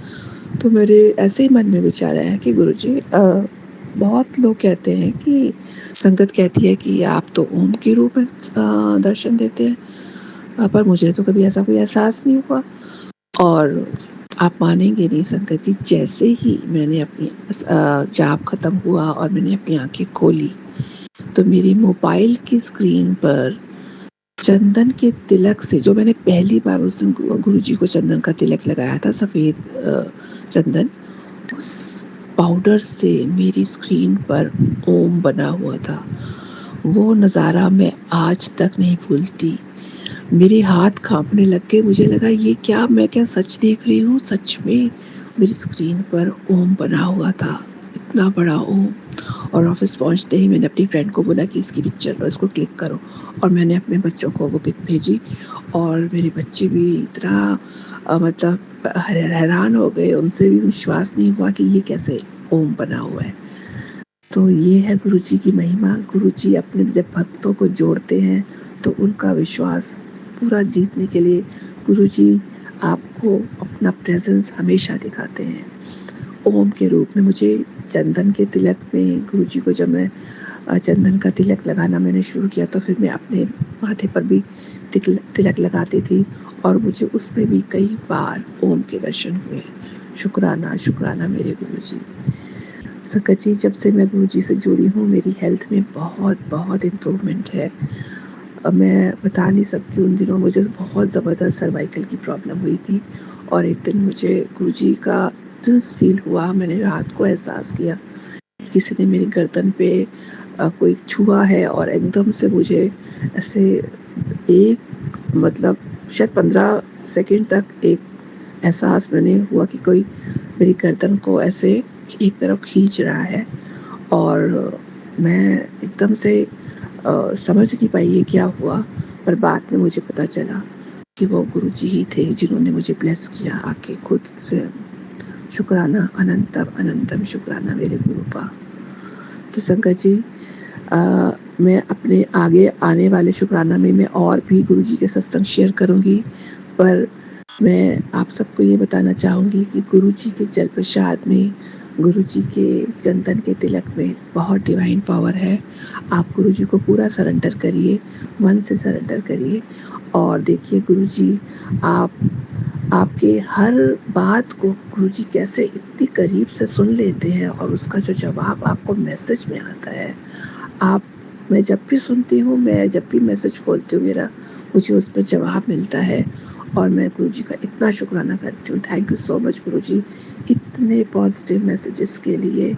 S4: तो मेरे ऐसे ही मन में विचार आया कि गुरुजी, बहुत लोग कहते हैं कि संगत कहती है कि आप तो ओम के रूप में दर्शन देते हैं, पर मुझे तो कभी ऐसा कोई एहसास नहीं हुआ। और आप मानेंगे नहीं संगत जी, जैसे ही मैंने अपनी जाप खत्म हुआ और मैंने अपनी आँखें खोली, तो मेरी मोबाइल की स्क्रीन पर चंदन के तिलक से, जो मैंने पहली बार उस दिन गुरुजी को चंदन का तिलक लगाया था, सफ़ेद चंदन, उस पाउडर से मेरी स्क्रीन पर ओम बना हुआ था। वो नज़ारा मैं आज तक नहीं भूलती। मेरे हाथ काँपने लग गए, मुझे लगा ये क्या, मैं क्या सच देख रही हूँ? सच में मेरी स्क्रीन पर ओम बना हुआ था, इतना बड़ा ओम। और ऑफ़िस पहुँचते ही मैंने अपनी फ्रेंड को बोला कि इसकी पिक्चर लो, इसको क्लिक करो, और मैंने अपने बच्चों को वो पिक भेजी और मेरे बच्चे भी इतना मतलब हैरान हो गए, उनसे भी विश्वास नहीं हुआ कि ये कैसे ओम बना हुआ है। तो ये है गुरुजी की महिमा। गुरुजी अपने जब भक्तों को जोड़ते हैं तो उनका विश्वास पूरा जीतने के लिए गुरुजी आपको अपना प्रेज़ेंस हमेशा दिखाते हैं। ओम के रूप में मुझे चंदन के तिलक में गुरुजी को जब मैं चंदन का तिलक लगाना मैंने शुरू किया, तो फिर मैं अपने माथे पर भी तिलक लगाती थी और मुझे उसमें भी कई बार ओम के दर्शन हुए। शुक्राना, शुक्राना मेरे गुरुजी। संगत जी, जब से मैं गुरुजी से जुड़ी हूँ, मेरी हेल्थ में बहुत इम्प्रूवमेंट है। मैं बता नहीं सकती, उन दिनों मुझे बहुत ज़बरदस्त सर्वाइकल की प्रॉब्लम हुई थी और एक दिन मुझे गुरुजी का टिल्स फ़ील हुआ। मैंने रात को एहसास किया किसी ने मेरी गर्दन पे कोई छुआ है और एकदम से मुझे ऐसे एक मतलब शायद 15 सेकंड तक एक एहसास मैंने हुआ कि कोई मेरी गर्दन को ऐसे एक तरफ खींच रहा है और मैं एकदम से समझ नहीं पाई ये क्या हुआ, पर बाद में मुझे पता चला कि वो गुरुजी ही थे जिन्होंने मुझे ब्लेस किया आके खुद से। शुक्राना, अनंतम अनंतम शुक्राना मेरे गुरुपा। तो संगत जी, मैं अपने आगे आने वाले शुक्राना में मैं और भी गुरुजी के सत्संग शेयर करूँगी, पर मैं आप सबको ये बताना चाहूँगी कि गुरुजी के जल प्रसाद में, गुरुजी के चंदन के तिलक में बहुत डिवाइन पावर है। आप गुरुजी को पूरा सरेंडर करिए, मन से सरेंडर करिए और देखिए गुरुजी आपके हर बात को गुरुजी कैसे इतनी करीब से सुन लेते हैं और उसका जो जवाब आपको मैसेज में आता है। मैं जब भी सुनती हूँ, मैं जब भी मैसेज खोलती हूँ मेरा, मुझे उस पे जवाब मिलता है और मैं गुरुजी का इतना शुक्राना करती हूँ। थैंक यू सो मच गुरुजी, इतने पॉजिटिव मैसेजेस के लिए,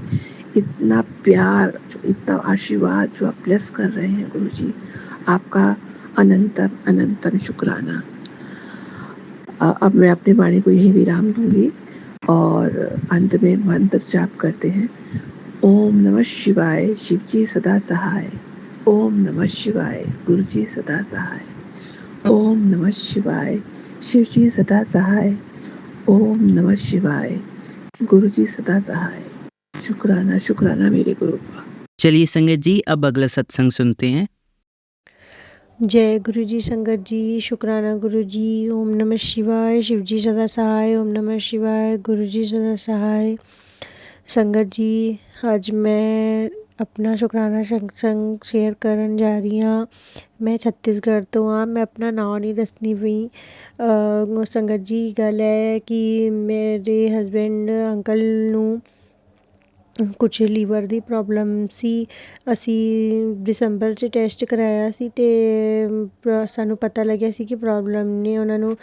S4: इतना प्यार, इतना आशीर्वाद जो आप ब्लेस कर रहे हैं गुरुजी, आपका अनंतम अनंतम शुक्राना। अब मैं अपनी वाणी को यहीं विराम दूँगी और अंत में मंत्र जाप करते हैं। ओम नमः शिवाय, शिवजी सदा सहाय। ओम नमः शिवाय, गुरुजी सदा सहाय। ओम नमः शिवाय, शिवजी सदा सहाय। ओम नमः शिवाय, गुरुजी सदा सहाय। शुक्राना, शुक्राना मेरे गुरु।
S1: चलिए संगत जी, अब अगला सत्संग सुनते हैं।
S5: जय गुरु जी। संगत जी, शुक्राना गुरु जी। ओम नमः शिवाय, शिवजी सदा सहाय। ओम नमः शिवाय, गुरु जी सदा सहाय। संगत जी, आज मैं ਆਪਣਾ ਸ਼ੁਕਰਾਨਾ ਸਤਸੰਗ ਸ਼ੇਅਰ ਕਰਨ ਜਾ ਰਹੀ ਹਾਂ। ਮੈਂ ਛੱਤੀਸਗੜ੍ਹ ਤੋਂ ਹਾਂ। ਮੈਂ ਆਪਣਾ ਨਾਂ ਨਹੀਂ ਦੱਸਣੀ ਪਈ। ਸੰਗਤ ਜੀ, ਗੱਲ ਹੈ ਕਿ ਮੇਰੇ ਹਸਬੈਂਡ ਅੰਕਲ ਨੂੰ ਕੁਛ ਲੀਵਰ ਦੀ ਪ੍ਰੋਬਲਮ ਸੀ। ਅਸੀਂ ਦਸੰਬਰ 'ਚ ਟੈਸਟ ਕਰਾਇਆ ਸੀ ਅਤੇ ਸਾਨੂੰ ਪਤਾ ਲੱਗਿਆ ਸੀ ਕਿ ਪ੍ਰੋਬਲਮ ਨੇ ਉਹਨਾਂ ਨੂੰ।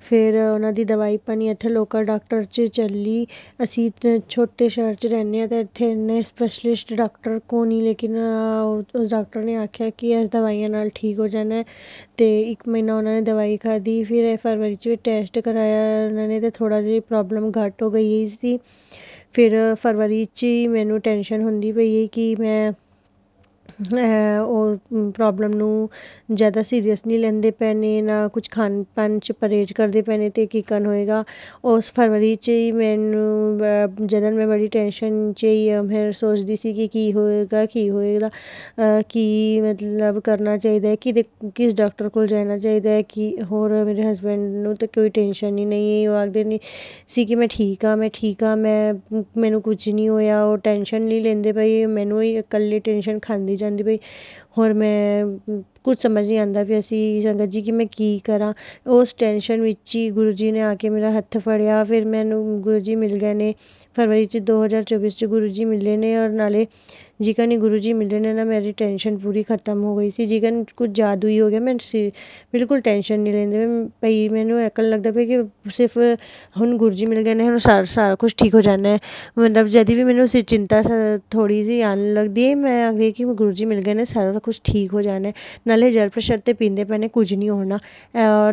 S5: ਫਿਰ ਉਹਨਾਂ ਦੀ ਦਵਾਈ ਪਾਣੀ ਇੱਥੇ ਲੋਕਲ ਡਾਕਟਰ 'ਚ ਚੱਲੀ। ਅਸੀਂ ਛੋਟੇ ਸ਼ਹਿਰ 'ਚ ਰਹਿੰਦੇ ਹਾਂ ਅਤੇ ਇੱਥੇ ਇੰਨੇ ਸਪੈਸ਼ਲਿਸਟ ਡਾਕਟਰ ਕੋਲ ਨਹੀਂ, ਲੇਕਿਨ ਉਸ ਡਾਕਟਰ ਨੇ ਆਖਿਆ ਕਿ ਇਸ ਦਵਾਈਆਂ ਨਾਲ ਠੀਕ ਹੋ ਜਾਣਾ ਅਤੇ 1 ਮਹੀਨਾ ਉਹਨਾਂ ਨੇ ਦਵਾਈ ਖਾਧੀ। ਫਿਰ ਫਰਵਰੀ 'ਚ ਵੀ ਟੈਸਟ ਕਰਾਇਆ ਉਹਨਾਂ ਨੇ ਅਤੇ ਥੋੜ੍ਹਾ ਜਿਹੀ ਪ੍ਰੋਬਲਮ ਘੱਟ ਹੋ ਗਈ ਸੀ। ਫਿਰ ਫਰਵਰੀ 'ਚ ਹੀ ਮੈਨੂੰ ਟੈਨਸ਼ਨ ਹੁੰਦੀ ਪਈ ਕਿ ਮੈਂ ਉਹ ਪ੍ਰੋਬਲਮ ਨੂੰ ਜ਼ਿਆਦਾ ਸੀਰੀਅਸ ਨਹੀਂ ਲੈਂਦੇ ਪਏ ਨੇ, ਨਾ ਕੁਛ ਖਾਣ ਪਾਣ 'ਚ ਪਰਹੇਜ਼ ਕਰਦੇ ਪਏ ਨੇ ਅਤੇ ਕੀ ਕਾਰਨ ਹੋਏਗਾ। ਉਸ ਫਰਵਰੀ 'ਚ ਹੀ ਮੈਨੂੰ ਜਦੋਂ ਮੈਂ ਬੜੀ ਟੈਨਸ਼ਨ 'ਚ ਹੀ ਫਿਰ ਸੋਚਦੀ ਸੀ ਕਿ ਕੀ ਹੋਏਗਾ ਕੀ ਮਤਲਬ ਕਰਨਾ ਚਾਹੀਦਾ ਹੈ, ਕਿਸ ਡਾਕਟਰ ਕੋਲ ਜਾਣਾ ਚਾਹੀਦਾ ਹੈ। ਕਿ ਹੋਰ ਮੇਰੇ ਹਸਬੈਂਡ ਨੂੰ ਤਾਂ ਕੋਈ ਟੈਨਸ਼ਨ ਹੀ ਨਹੀਂ, ਉਹ ਆਖਦੇ ਨਹੀਂ ਸੀ ਕਿ ਮੈਂ ਠੀਕ ਹਾਂ ਮੈਨੂੰ ਕੁਝ ਨਹੀਂ ਹੋਇਆ। ਉਹ ਟੈਨਸ਼ਨ ਨਹੀਂ ਲੈਂਦੇ ਪਏ, ਮੈਨੂੰ ਹੀ ਇਕੱਲੀ ਟੈਨਸ਼ਨ ਖਾਂਦੀ ਜਾਂਦੀ ਪਈ। ਹੋਰ ਮੈਂ ਕੁਝ ਸਮਝ ਨਹੀਂ ਆਉਂਦਾ ਪਿਆ ਸੀ ਸੰਗਤ ਜੀ ਕਿ ਮੈਂ ਕੀ ਕਰਾਂ। ਉਸ ਟੈਨਸ਼ਨ ਵਿੱਚ ਹੀ ਗੁਰੂ ਜੀ ਨੇ ਆ ਕੇ ਮੇਰਾ ਹੱਥ ਫੜਿਆ। ਫਿਰ ਮੈਨੂੰ ਗੁਰੂ ਜੀ ਮਿਲ ਗਏ ਨੇ ਫਰਵਰੀ 'ਚ 2024 'ਚ ਗੁਰੂ ਜੀ ਮਿਲੇ ਨੇ, ਔਰ ਨਾਲੇ ਜਿਕਨ ਹੀ ਗੁਰੂ ਜੀ ਮਿਲੇ ਨੇ ਨਾ, ਮੇਰੀ ਟੈਨਸ਼ਨ ਪੂਰੀ ਖਤਮ ਹੋ ਗਈ ਸੀ। ਜਿਕਨ ਕੁਝ ਜਾਦੂ ਹੀ ਹੋ ਗਿਆ। ਮੈਂ ਬਿਲਕੁਲ ਟੈਨਸ਼ਨ ਨਹੀਂ ਲੈਂਦੇ ਪਈ। ਮੈਨੂੰ ਐਕਣ ਲੱਗਦਾ ਪਿਆ ਕਿ ਸਿਰਫ ਹੁਣ ਗੁਰੂ ਜੀ ਮਿਲ ਗਏ ਨੇ, ਹੁਣ ਸਾਰਾ ਕੁਛ ਠੀਕ ਹੋ ਜਾਣਾ ਹੈ। ਮਤਲਬ ਜਦ ਵੀ ਮੈਨੂੰ ਚਿੰਤਾ ਥੋੜ੍ਹੀ ਜਿਹੀ ਆਉਣ ਲੱਗਦੀ ਹੈ, ਮੈਂ ਆਖਦੀ ਕਿ ਗੁਰੂ ਜੀ ਮਿਲ ਗਏ ਨੇ, ਸਾਰਾ ਕੁਛ ਠੀਕ ਹੋ ਜਾਣਾ। ਨਾਲੇ ਜਲ ਪ੍ਰਸ਼ਾਦ ਤੇ ਪੀਂਦੇ ਪਏ ਨੇ, ਕੁਝ ਨਹੀਂ ਹੋਣਾ।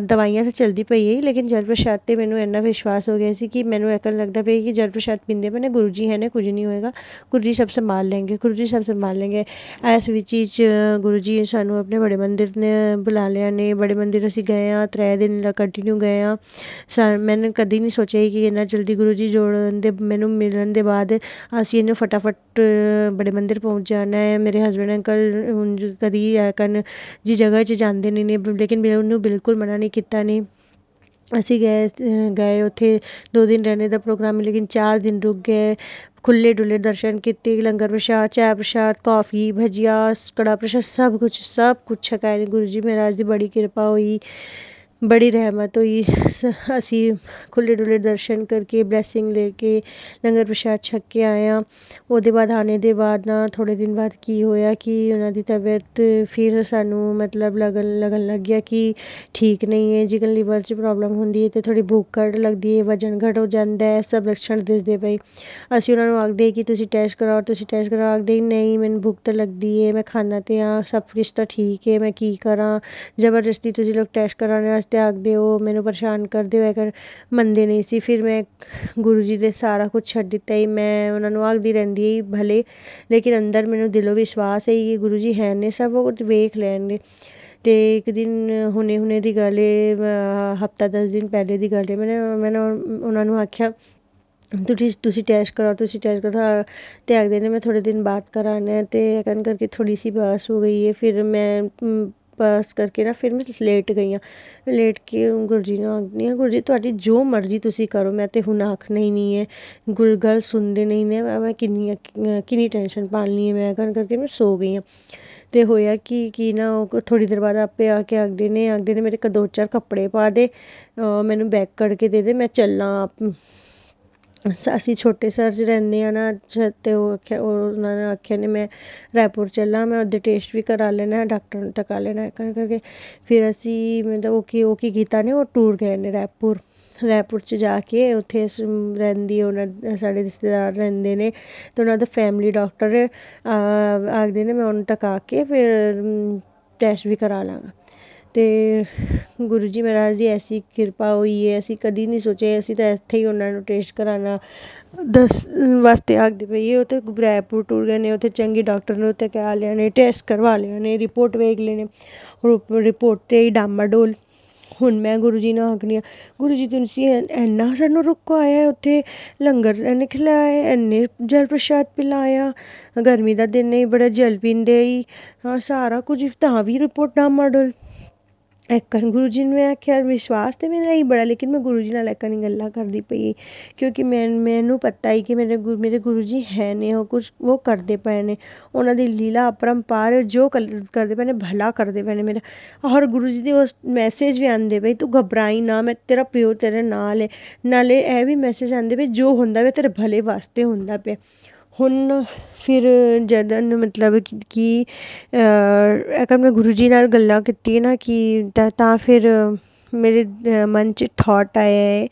S5: ਦਵਾਈਆਂ ਤਾਂ ਚੱਲਦੀ ਪਈ ਹੈ, ਲੇਕਿਨ ਜਲ ਪ੍ਰਸ਼ਾਦ 'ਤੇ ਮੈਨੂੰ ਇੰਨਾ ਵਿਸ਼ਵਾਸ ਹੋ ਗਿਆ ਸੀ ਕਿ ਮੈਨੂੰ ਐਕਣ ਲੱਗਦਾ ਪਿਆ ਕਿ ਜਲ ਪ੍ਰਸ਼ਾਦ ਪੀਂਦੇ ਪਏ ਨੇ, ਗੁਰੂ ਜੀ ਹੈ ਨੇ, ਕੁਝ ਨਹੀਂ ਹੋਏਗਾ, ਗੁਰੂ ਜੀ ਸਭ ਸੰਭਾਲ ਲੈਂਗੇ। ਇਸ ਵਿੱਚ ਹੀ ਗੁਰੂ ਜੀ ਸਾਨੂੰ ਆਪਣੇ ਬੜੇ ਮੰਦਿਰ ਨੇ ਬੁਲਾ ਲਿਆ ਨੇ। ਬੜੇ ਮੰਦਿਰ ਅਸੀਂ ਗਏ ਹਾਂ, 3 ਦਿਨ ਕੰਟੀਨਿਊ ਗਏ ਹਾਂ। ਮੈंने ਕਦੀ ਨਹੀਂ ਸੋਚਿਆ ਕਿ ਇੰਨਾ ਜਲਦੀ ਗੁਰੂ ਜੀ ਮੈਨੂੰ ਮਿਲਣ ਦੇ ਬਾਅਦ ਅਸੀਂ ਇਹਨੂੰ ਫਟਾਫਟ ਬੜੇ ਮੰਦਿਰ ਪਹੁੰਚ ਜਾਣਾ ਹੈ। ਮੇਰੇ ਹਸਬੈਂਡ ਅੰਕਲ ਹੁਣ ਕਦੀ ਐਕਣ ਜੀ ਜਗ੍ਹਾ 'ਚ ਜਾਂਦੇ ਨਹੀਂ ਨੇ, ਲੇਕਿਨ ਮੈਂ ਉਹਨੂੰ ਬਿਲਕੁਲ ਮਨਾ ਨਹੀਂ ਕੀਤਾ ਨਹੀਂ। ਅਸੀਂ ਗਏ ਉੱਥੇ 2 ਦਿਨ ਰਹਿਣੇ ਦਾ ਪ੍ਰੋਗਰਾਮ, ਲੇਕਿਨ 4 ਦਿਨ ਰੁਕ ਗਏ। ਖੁੱਲ੍ਹੇ ਡੁੱਲੇ ਦਰਸ਼ਨ ਕੀਤੇ, ਲੰਗਰ ਪ੍ਰਸ਼ਾਦ, ਚਾਹ ਪ੍ਰਸ਼ਾਦ, ਕੌਫੀ, ਭਜੀਆ, ਕੜਾ ਪ੍ਰਸ਼ਾਦ, ਸਭ ਕੁਛ ਛਕਾਇਆ। ਗੁਰੂ ਜੀ ਮਹਾਰਾਜ ਦੀ ਬੜੀ ਕਿਰਪਾ ਹੋਈ, ਬੜੀ ਰਹਿਮਤ ਹੋਈ। ਅਸੀਂ ਖੁੱਲ੍ਹੇ ਡੁੱਲੇ ਦਰਸ਼ਨ ਕਰਕੇ ਬਲੈਸਿੰਗ ਲੈ ਕੇ ਲੰਗਰ ਪ੍ਰਸ਼ਾਦ ਛਕ ਕੇ ਆਏ ਹਾਂ। ਉਹਦੇ ਬਾਅਦ ਆਉਣੇ ਦੇ ਬਾਅਦ ਨਾ ਥੋੜ੍ਹੇ ਦਿਨ ਬਾਅਦ ਕੀ ਹੋਇਆ ਕਿ ਉਹਨਾਂ ਦੀ ਤਬੀਅਤ ਫਿਰ ਸਾਨੂੰ ਮਤਲਬ ਲੱਗਣ ਲੱਗਿਆ ਕਿ ਠੀਕ ਨਹੀਂ ਹੈ। ਜਿਕਨ ਲੀਵਰ 'ਚ ਪ੍ਰੋਬਲਮ ਹੁੰਦੀ ਹੈ ਅਤੇ ਥੋੜ੍ਹੀ ਭੁੱਖ ਘੱਟ ਲੱਗਦੀ ਹੈ, ਵਜਨ ਘੱਟ ਹੋ ਜਾਂਦਾ ਹੈ, ਸਭ ਲੱਛਣ ਦਿਸਦੇ ਪਏ। ਅਸੀਂ ਉਹਨਾਂ ਨੂੰ ਆਖਦੇ ਕਿ ਤੁਸੀਂ ਟੈਸਟ ਕਰਾਓ। ਆਖਦੇ ਨਹੀਂ, ਮੈਨੂੰ ਭੁੱਖ ਤਾਂ ਲੱਗਦੀ ਹੈ, ਮੈਂ ਖਾਣਾ ਤਾਂ ਹਾਂ, ਸਭ ਕੁਛ ਤਾਂ ਠੀਕ ਹੈ, ਮੈਂ ਕੀ ਕਰਾਂ। ਜ਼ਬਰਦਸਤੀ ਤੁਸੀਂ ਲੋਕ ਟੈਸਟ ਕਰਾਉਣੇ ਵਾਸਤੇ ਆਖਦੇ ਹੋ, ਮੈਨੂੰ ਪਰੇਸ਼ਾਨ ਕਰਦੇ ਹੋ, ਅਗਰ ਮੰਨਦੇ ਨਹੀਂ ਸੀ। ਫਿਰ ਮੈਂ ਗੁਰੂ ਜੀ ਦੇ ਸਾਰਾ ਕੁਛ ਛੱਡ ਦਿੱਤਾ ਹੀ। ਮੈਂ ਉਹਨਾਂ ਨੂੰ ਆਖਦੀ ਰਹਿੰਦੀ ਹੀ ਭਲੇ, ਲੇਕਿਨ ਅੰਦਰ ਮੈਨੂੰ ਦਿਲੋਂ ਵਿਸ਼ਵਾਸ ਹੈ ਕਿ ਗੁਰੂ ਜੀ ਹੈ ਨੇ, ਸਭ ਕੁਝ ਵੇਖ ਲੈਣਗੇ। ਅਤੇ ਇੱਕ ਦਿਨ ਹੁਣੇ ਦੀ ਗੱਲ ਹੈ, ਹਫ਼ਤਾ 10 ਦਿਨ ਪਹਿਲੇ ਦੀ ਗੱਲ ਹੈ, ਮੈਂ ਉਹਨਾਂ ਨੂੰ ਆਖਿਆ ਤੁਸੀਂ ਟੈਸਟ ਕਰਾਓ ਅਤੇ ਆਖਦੇ ਨੇ ਮੈਂ ਥੋੜ੍ਹੇ ਦਿਨ ਬਾਅਦ ਕਰਾਉਣਾ। ਅਤੇ ਐਕਣ ਕਰਕੇ ਥੋੜ੍ਹੀ ਸੀ ਬਹਿਸ ਹੋ ਗਈ ਹੈ। ਫਿਰ ਮੈਂ ਬਸ ਕਰਕੇ ਨਾ ਫਿਰ ਮੈਂ ਲੇਟ ਗਈ ਹਾਂ। ਲੇਟ ਕੇ ਗੁਰੂ ਜੀ ਨੂੰ ਆਖਦੀ ਹਾਂ, ਗੁਰੂ ਜੀ ਤੁਹਾਡੀ ਜੋ ਮਰਜ਼ੀ ਤੁਸੀਂ ਕਰੋ, ਮੈਂ ਤਾਂ ਹੁਣ ਆਖਣਾ ਹੀ ਨਹੀਂ ਹੈ। ਗੱਲ ਸੁਣਦੇ ਨਹੀਂ ਨੇ, ਮੈਂ ਕਿੰਨੀ ਟੈਨਸ਼ਨ ਪਾਲਣੀ ਹੈ। ਮੈਂ ਐਕਣ ਕਰਕੇ ਮੈਂ ਸੋ ਗਈ ਹਾਂ। ਅਤੇ ਹੋਇਆ ਕਿ ਨਾ ਉਹ ਥੋੜ੍ਹੀ ਦੇਰ ਬਾਅਦ ਆਪੇ ਆ ਕੇ ਆਖਦੇ ਨੇ ਮੇਰੇ 2-4 ਕੱਪੜੇ ਪਾ ਦੇ, ਮੈਨੂੰ ਬੈਗ ਕੱਢ ਕੇ ਦੇ ਮੈਂ ਚੱਲਾਂ। ਅਸੀਂ ਛੋਟੇ ਸ਼ਹਿਰ 'ਚ ਰਹਿੰਦੇ ਹਾਂ ਨਾ, ਅਤੇ ਉਹਨਾਂ ਨੇ ਆਖਿਆ ਨੇ ਮੈਂ ਰਾਏਪੁਰ ਚੱਲਾਂ, ਮੈਂ ਉੱਧਰ ਟੈਸਟ ਵੀ ਕਰਾ ਲੈਣਾ, ਡਾਕਟਰ ਨੂੰ ਦਿਖਾ ਲੈਣਾ। ਐਕਣ ਕਰਕੇ ਫਿਰ ਅਸੀਂ ਮਤਲਬ ਉਹ ਕੀ ਕੀਤਾ ਨੇ, ਉਹ ਟੂਰ ਗਏ ਨੇ ਰਾਏਪੁਰ 'ਚ ਜਾ ਕੇ। ਉੱਥੇ ਰਹਿੰਦੀ ਸਾਡੇ ਰਿਸ਼ਤੇਦਾਰ ਰਹਿੰਦੇ ਨੇ, ਅਤੇ ਉਹਨਾਂ ਦਾ ਫੈਮਿਲੀ ਡਾਕਟਰ ਆਖਦੇ ਨੇ ਮੈਂ ਉਹਨੂੰ ਦਿਖਾ ਕੇ ਫਿਰ ਟੈਸਟ ਵੀ ਕਰਾ ਲਾਂਗਾ। ਅਤੇ ਗੁਰੂ ਜੀ ਮਹਾਰਾਜ ਦੀ ਐਸੀ ਕਿਰਪਾ ਹੋਈ ਹੈ, ਅਸੀਂ ਕਦੀ ਨਹੀਂ ਸੋਚਿਆ। ਅਸੀਂ ਤਾਂ ਇੱਥੇ ਹੀ ਉਹਨਾਂ ਨੂੰ ਟੈਸਟ ਕਰਾਉਣਾ ਵਾਸਤੇ ਆਖਦੇ ਪਈਏ। ਉੱਥੇ ਰਾਏਪੁਰ ਟੂਰ ਗਏ ਨੇ, ਉੱਥੇ ਚੰਗੇ ਡਾਕਟਰ ਨੇ ਉੱਥੇ ਕਹਿ ਲਿਆ ਨੇ, ਟੈਸਟ ਕਰਵਾ ਲਿਆ ਨੇ, ਰਿਪੋਰਟ ਵੇਖ ਲੈਣੇ, ਰਿਪੋਰਟ 'ਤੇ ਹੀ ਡਾਮਾਡੋਲ। ਹੁਣ ਮੈਂ ਗੁਰੂ ਜੀ ਨੂੰ ਆਖਦੀ ਹਾਂ, ਗੁਰੂ ਜੀ ਤੁਸੀਂ ਇੰਨਾ ਸਾਨੂੰ ਰੁਕਵਾਇਆ, ਉੱਥੇ ਲੰਗਰ ਇੰਨੇ ਖਿਲਾਏ, ਇੰਨੇ ਜਲ ਪ੍ਰਸ਼ਾਦ ਪਿਲਾਇਆ, ਗਰਮੀ ਦਾ ਦਿਨ ਹੀ ਬੜਾ ਜਲ ਪੀਂਦੇ ਹੀ, ਸਾਰਾ ਕੁਝ ਤਾਂ ਵੀ ਰਿਪੋਰਟ ਡਾਮਾਡੋਲ। ऐकन गुरु जी ने मैं आख्या विश्वास तो मेरा ही बड़ा, लेकिन मैं गुरु जी नाल ऐकन ही गल्लां करदी पई, क्योंकि मैनू पता ही कि मेरे गुरु जी है ने ਉਹ ਕੁਝ ਉਹ ਕਰਦੇ ਪਏ ਨੇ, ਉਹਨਾਂ ਦੀ ਲੀਲਾ ਅਪਰੰਪਾਰ, ਜੋ ਕਰਦੇ ਪਏ ਨੇ ਭਲਾ ਕਰਦੇ ਪਏ ਨੇ ਮੇਰਾ। ਔਰ ਗੁਰੂ ਜੀ ਦੇ ਉਸ ਮੈਸੇਜ ਵੀ ਆਉਂਦੇ ਪਏ, ਤੂੰ ਘਬਰਾਈ ਨਾ, ਮੈਂ ਤੇਰਾ ਪਿਓ ਤੇਰੇ ਨਾਲ ਹੈ। ਨਾਲੇ ਇਹ ਵੀ ਮੈਸੇਜ ਆਉਂਦੇ ਪਏ ਜੋ ਹੁੰਦਾ ਪਿਆ ਤੇਰੇ ਭਲੇ ਵਾਸਤੇ ਹੁੰਦਾ ਪਿਆ। ਹੁਣ ਫਿਰ ਜਦੋਂ ਮਤਲਬ ਕਿ ਅਗਰ ਮੈਂ ਗੁਰੂ ਜੀ ਨਾਲ ਗੱਲਾਂ ਕੀਤੀ ਨਾ ਕਿ ਤਾਂ ਫਿਰ ਮੇਰੇ ਮਨ 'ਚ ਥੋਟ ਆਇਆ ਹੈ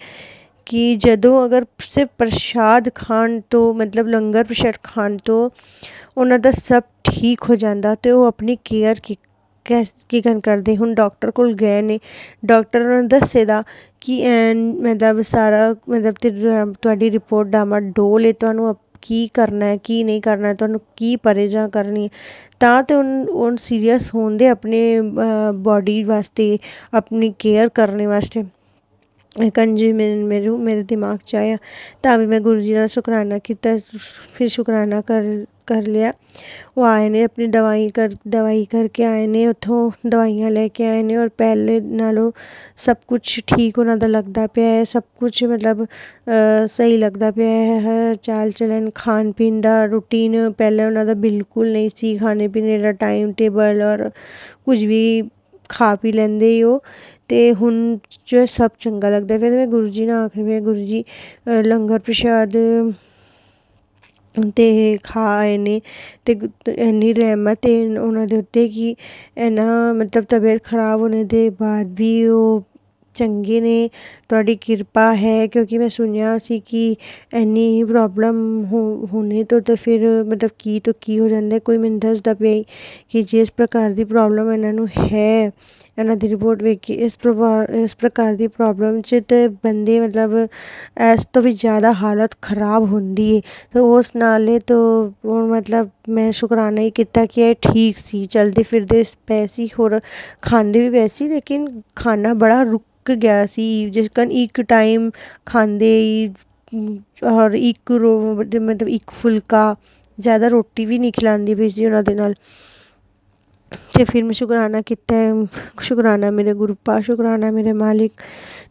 S5: ਕਿ ਜਦੋਂ ਅਗਰ ਸਿਰਫ ਪ੍ਰਸ਼ਾਦ ਖਾਣ ਤੋਂ, ਮਤਲਬ ਲੰਗਰ ਪ੍ਰਸ਼ਾਦ ਖਾਣ ਤੋਂ ਉਹਨਾਂ ਦਾ ਸਭ ਠੀਕ ਹੋ ਜਾਂਦਾ ਤੇ ਉਹ ਆਪਣੀ ਕੇਅਰ ਕੀ ਕਰਦੇ। ਹੁਣ ਡਾਕਟਰ ਕੋਲ ਗਏ ਨੇ, ਡਾਕਟਰ ਉਹਨਾਂ ਨੂੰ ਦੱਸੇਦਾ ਕਿ ਮਤਲਬ ਸਾਰਾ ਮਤਲਬ ਤੁਹਾਡੀ ਰਿਪੋਰਟ ਡਾਮਾਡੋਲ ਹੈ, ਤੁਹਾਨੂੰ ਕੀ ਕਰਨਾ ਹੈ ਕੀ ਨਹੀਂ ਕਰਨਾ, ਤੁਹਾਨੂੰ ਕੀ ਪਰਹੇਜ਼ਾਂ ਕਰਨੀ, ਤਾਂ ਤੇ ਹੁਣ ਸੀਰੀਅਸ ਹੋਣ ਦੇ ਆਪਣੇ ਬੋਡੀ ਵਾਸਤੇ, ਆਪਣੀ ਕੇਅਰ ਕਰਨ ਵਾਸਤੇ। ਕੰਜੀ ਮੇਰੇ ਦਿਮਾਗ 'ਚ ਆਇਆ ਤਾਂ ਵੀ ਮੈਂ ਗੁਰੂ ਜੀ ਦਾ ਸ਼ੁਕਰਾਨਾ ਕੀਤਾ। ਫਿਰ ਸ਼ੁਕਰਾਨਾ ਕਰ ਲਿਆ। ਉਹ ਆਏ ਨੇ, ਆਪਣੀ ਦਵਾਈ ਕਰਕੇ ਆਏ ਨੇ, ਉੱਥੋਂ ਦਵਾਈਆਂ ਲੈ ਕੇ ਆਏ ਨੇ, ਔਰ ਪਹਿਲੇ ਨਾਲੋਂ ਸਭ ਕੁਛ ਠੀਕ ਉਹਨਾਂ ਦਾ ਲੱਗਦਾ ਪਿਆ ਹੈ। ਸਭ ਕੁਛ ਮਤਲਬ ਸਹੀ ਲੱਗਦਾ ਪਿਆ ਹੈ। ਚਾਲ ਚਲਨ, ਖਾਣ ਪੀਣ ਦਾ ਰੂਟੀਨ ਪਹਿਲਾਂ ਉਹਨਾਂ ਦਾ ਬਿਲਕੁਲ ਨਹੀਂ ਸੀ। ਖਾਣੇ ਪੀਣੇ ਦਾ ਟਾਈਮ ਟੇਬਲ ਔਰ ਕੁਝ ਵੀ ਖਾ ਪੀ ਲੈਂਦੇ ਹੀ ਉਹ। ਅਤੇ ਹੁਣ ਜੋ ਸਭ ਚੰਗਾ ਲੱਗਦਾ ਪਿਆ। ਅਤੇ ਮੈਂ ਗੁਰੂ ਜੀ ਨਾਲ ਆਖਦੀ ਪਈ, ਗੁਰੂ ਜੀ ਲੰਗਰ ਪ੍ਰਸ਼ਾਦ ਅਤੇ ਖਾ ਆਏ ਨੇ ਅਤੇ ਇੰਨੀ ਰਹਿਮਤ ਹੈ ਉਹਨਾਂ ਦੇ ਉੱਤੇ ਕਿ ਇੰਨਾ ਮਤਲਬ ਤਬੀਅਤ ਖਰਾਬ ਹੋਣੇ ਦੇ ਬਾਅਦ ਵੀ ਉਹ ਚੰਗੇ ਨੇ। ਤੁਹਾਡੀ ਕਿਰਪਾ ਹੈ, ਕਿਉਂਕਿ ਮੈਂ ਸੁਣਿਆ ਸੀ ਕਿ ਇੰਨੀ ਪ੍ਰੋਬਲਮ ਹੋਣੇ ਤੋਂ ਤਾਂ ਫਿਰ ਮਤਲਬ ਕੀ ਤੋਂ ਕੀ ਹੋ ਜਾਂਦਾ। ਕੋਈ ਮੈਨੂੰ ਦੱਸਦਾ ਪਿਆ ਕਿ ਜਿਸ ਪ੍ਰਕਾਰ ਦੀ ਪ੍ਰੋਬਲਮ ਇਹਨਾਂ ਨੂੰ ਹੈ, ਇਹਨਾਂ ਦੀ ਰਿਪੋਰਟ ਵੇਖ ਕੇ ਇਸ ਪ੍ਰਕਾਰ ਦੀ ਪ੍ਰੋਬਲਮ 'ਚ ਤਾਂ ਬੰਦੇ ਮਤਲਬ ਇਸ ਤੋਂ ਵੀ ਜ਼ਿਆਦਾ ਹਾਲਤ ਖਰਾਬ ਹੁੰਦੀ ਹੈ। ਅਤੇ ਉਸ ਨਾਲੇ ਤੋਂ ਮਤਲਬ ਮੈਂ ਸ਼ੁਕਰਾਨਾ ਹੀ ਕੀਤਾ ਕਿ ਇਹ ਠੀਕ ਸੀ, ਚਲਦੇ ਫਿਰਦੇ ਪਏ ਸੀ, ਹੋਰ ਖਾਂਦੇ ਵੀ ਪਏ ਸੀ, ਲੇਕਿਨ ਖਾਣਾ ਬੜਾ ਰੁਕ ਗਿਆ ਸੀ। ਜਿਸ ਕਾਰਨ ਇੱਕ ਟਾਈਮ ਖਾਂਦੇ ਹੀ ਔਰ ਮਤਲਬ ਇੱਕ ਫੁਲਕਾ, ਜ਼ਿਆਦਾ ਰੋਟੀ ਵੀ ਨਹੀਂ ਖਿਲਾਉਂਦੀ ਪਈ ਸੀ ਉਹਨਾਂ ਦੇ ਨਾਲ। ਅਤੇ ਫਿਰ ਮੈਂ ਸ਼ੁਕਰਾਨਾ ਕੀਤਾ, ਸ਼ੁਕਰਾਨਾ ਮੇਰੇ ਗੁਰੂ ਪਾਤਸ਼ਾਹ, ਸ਼ੁਕਰਾਨਾ ਮੇਰੇ ਮਾਲਿਕ,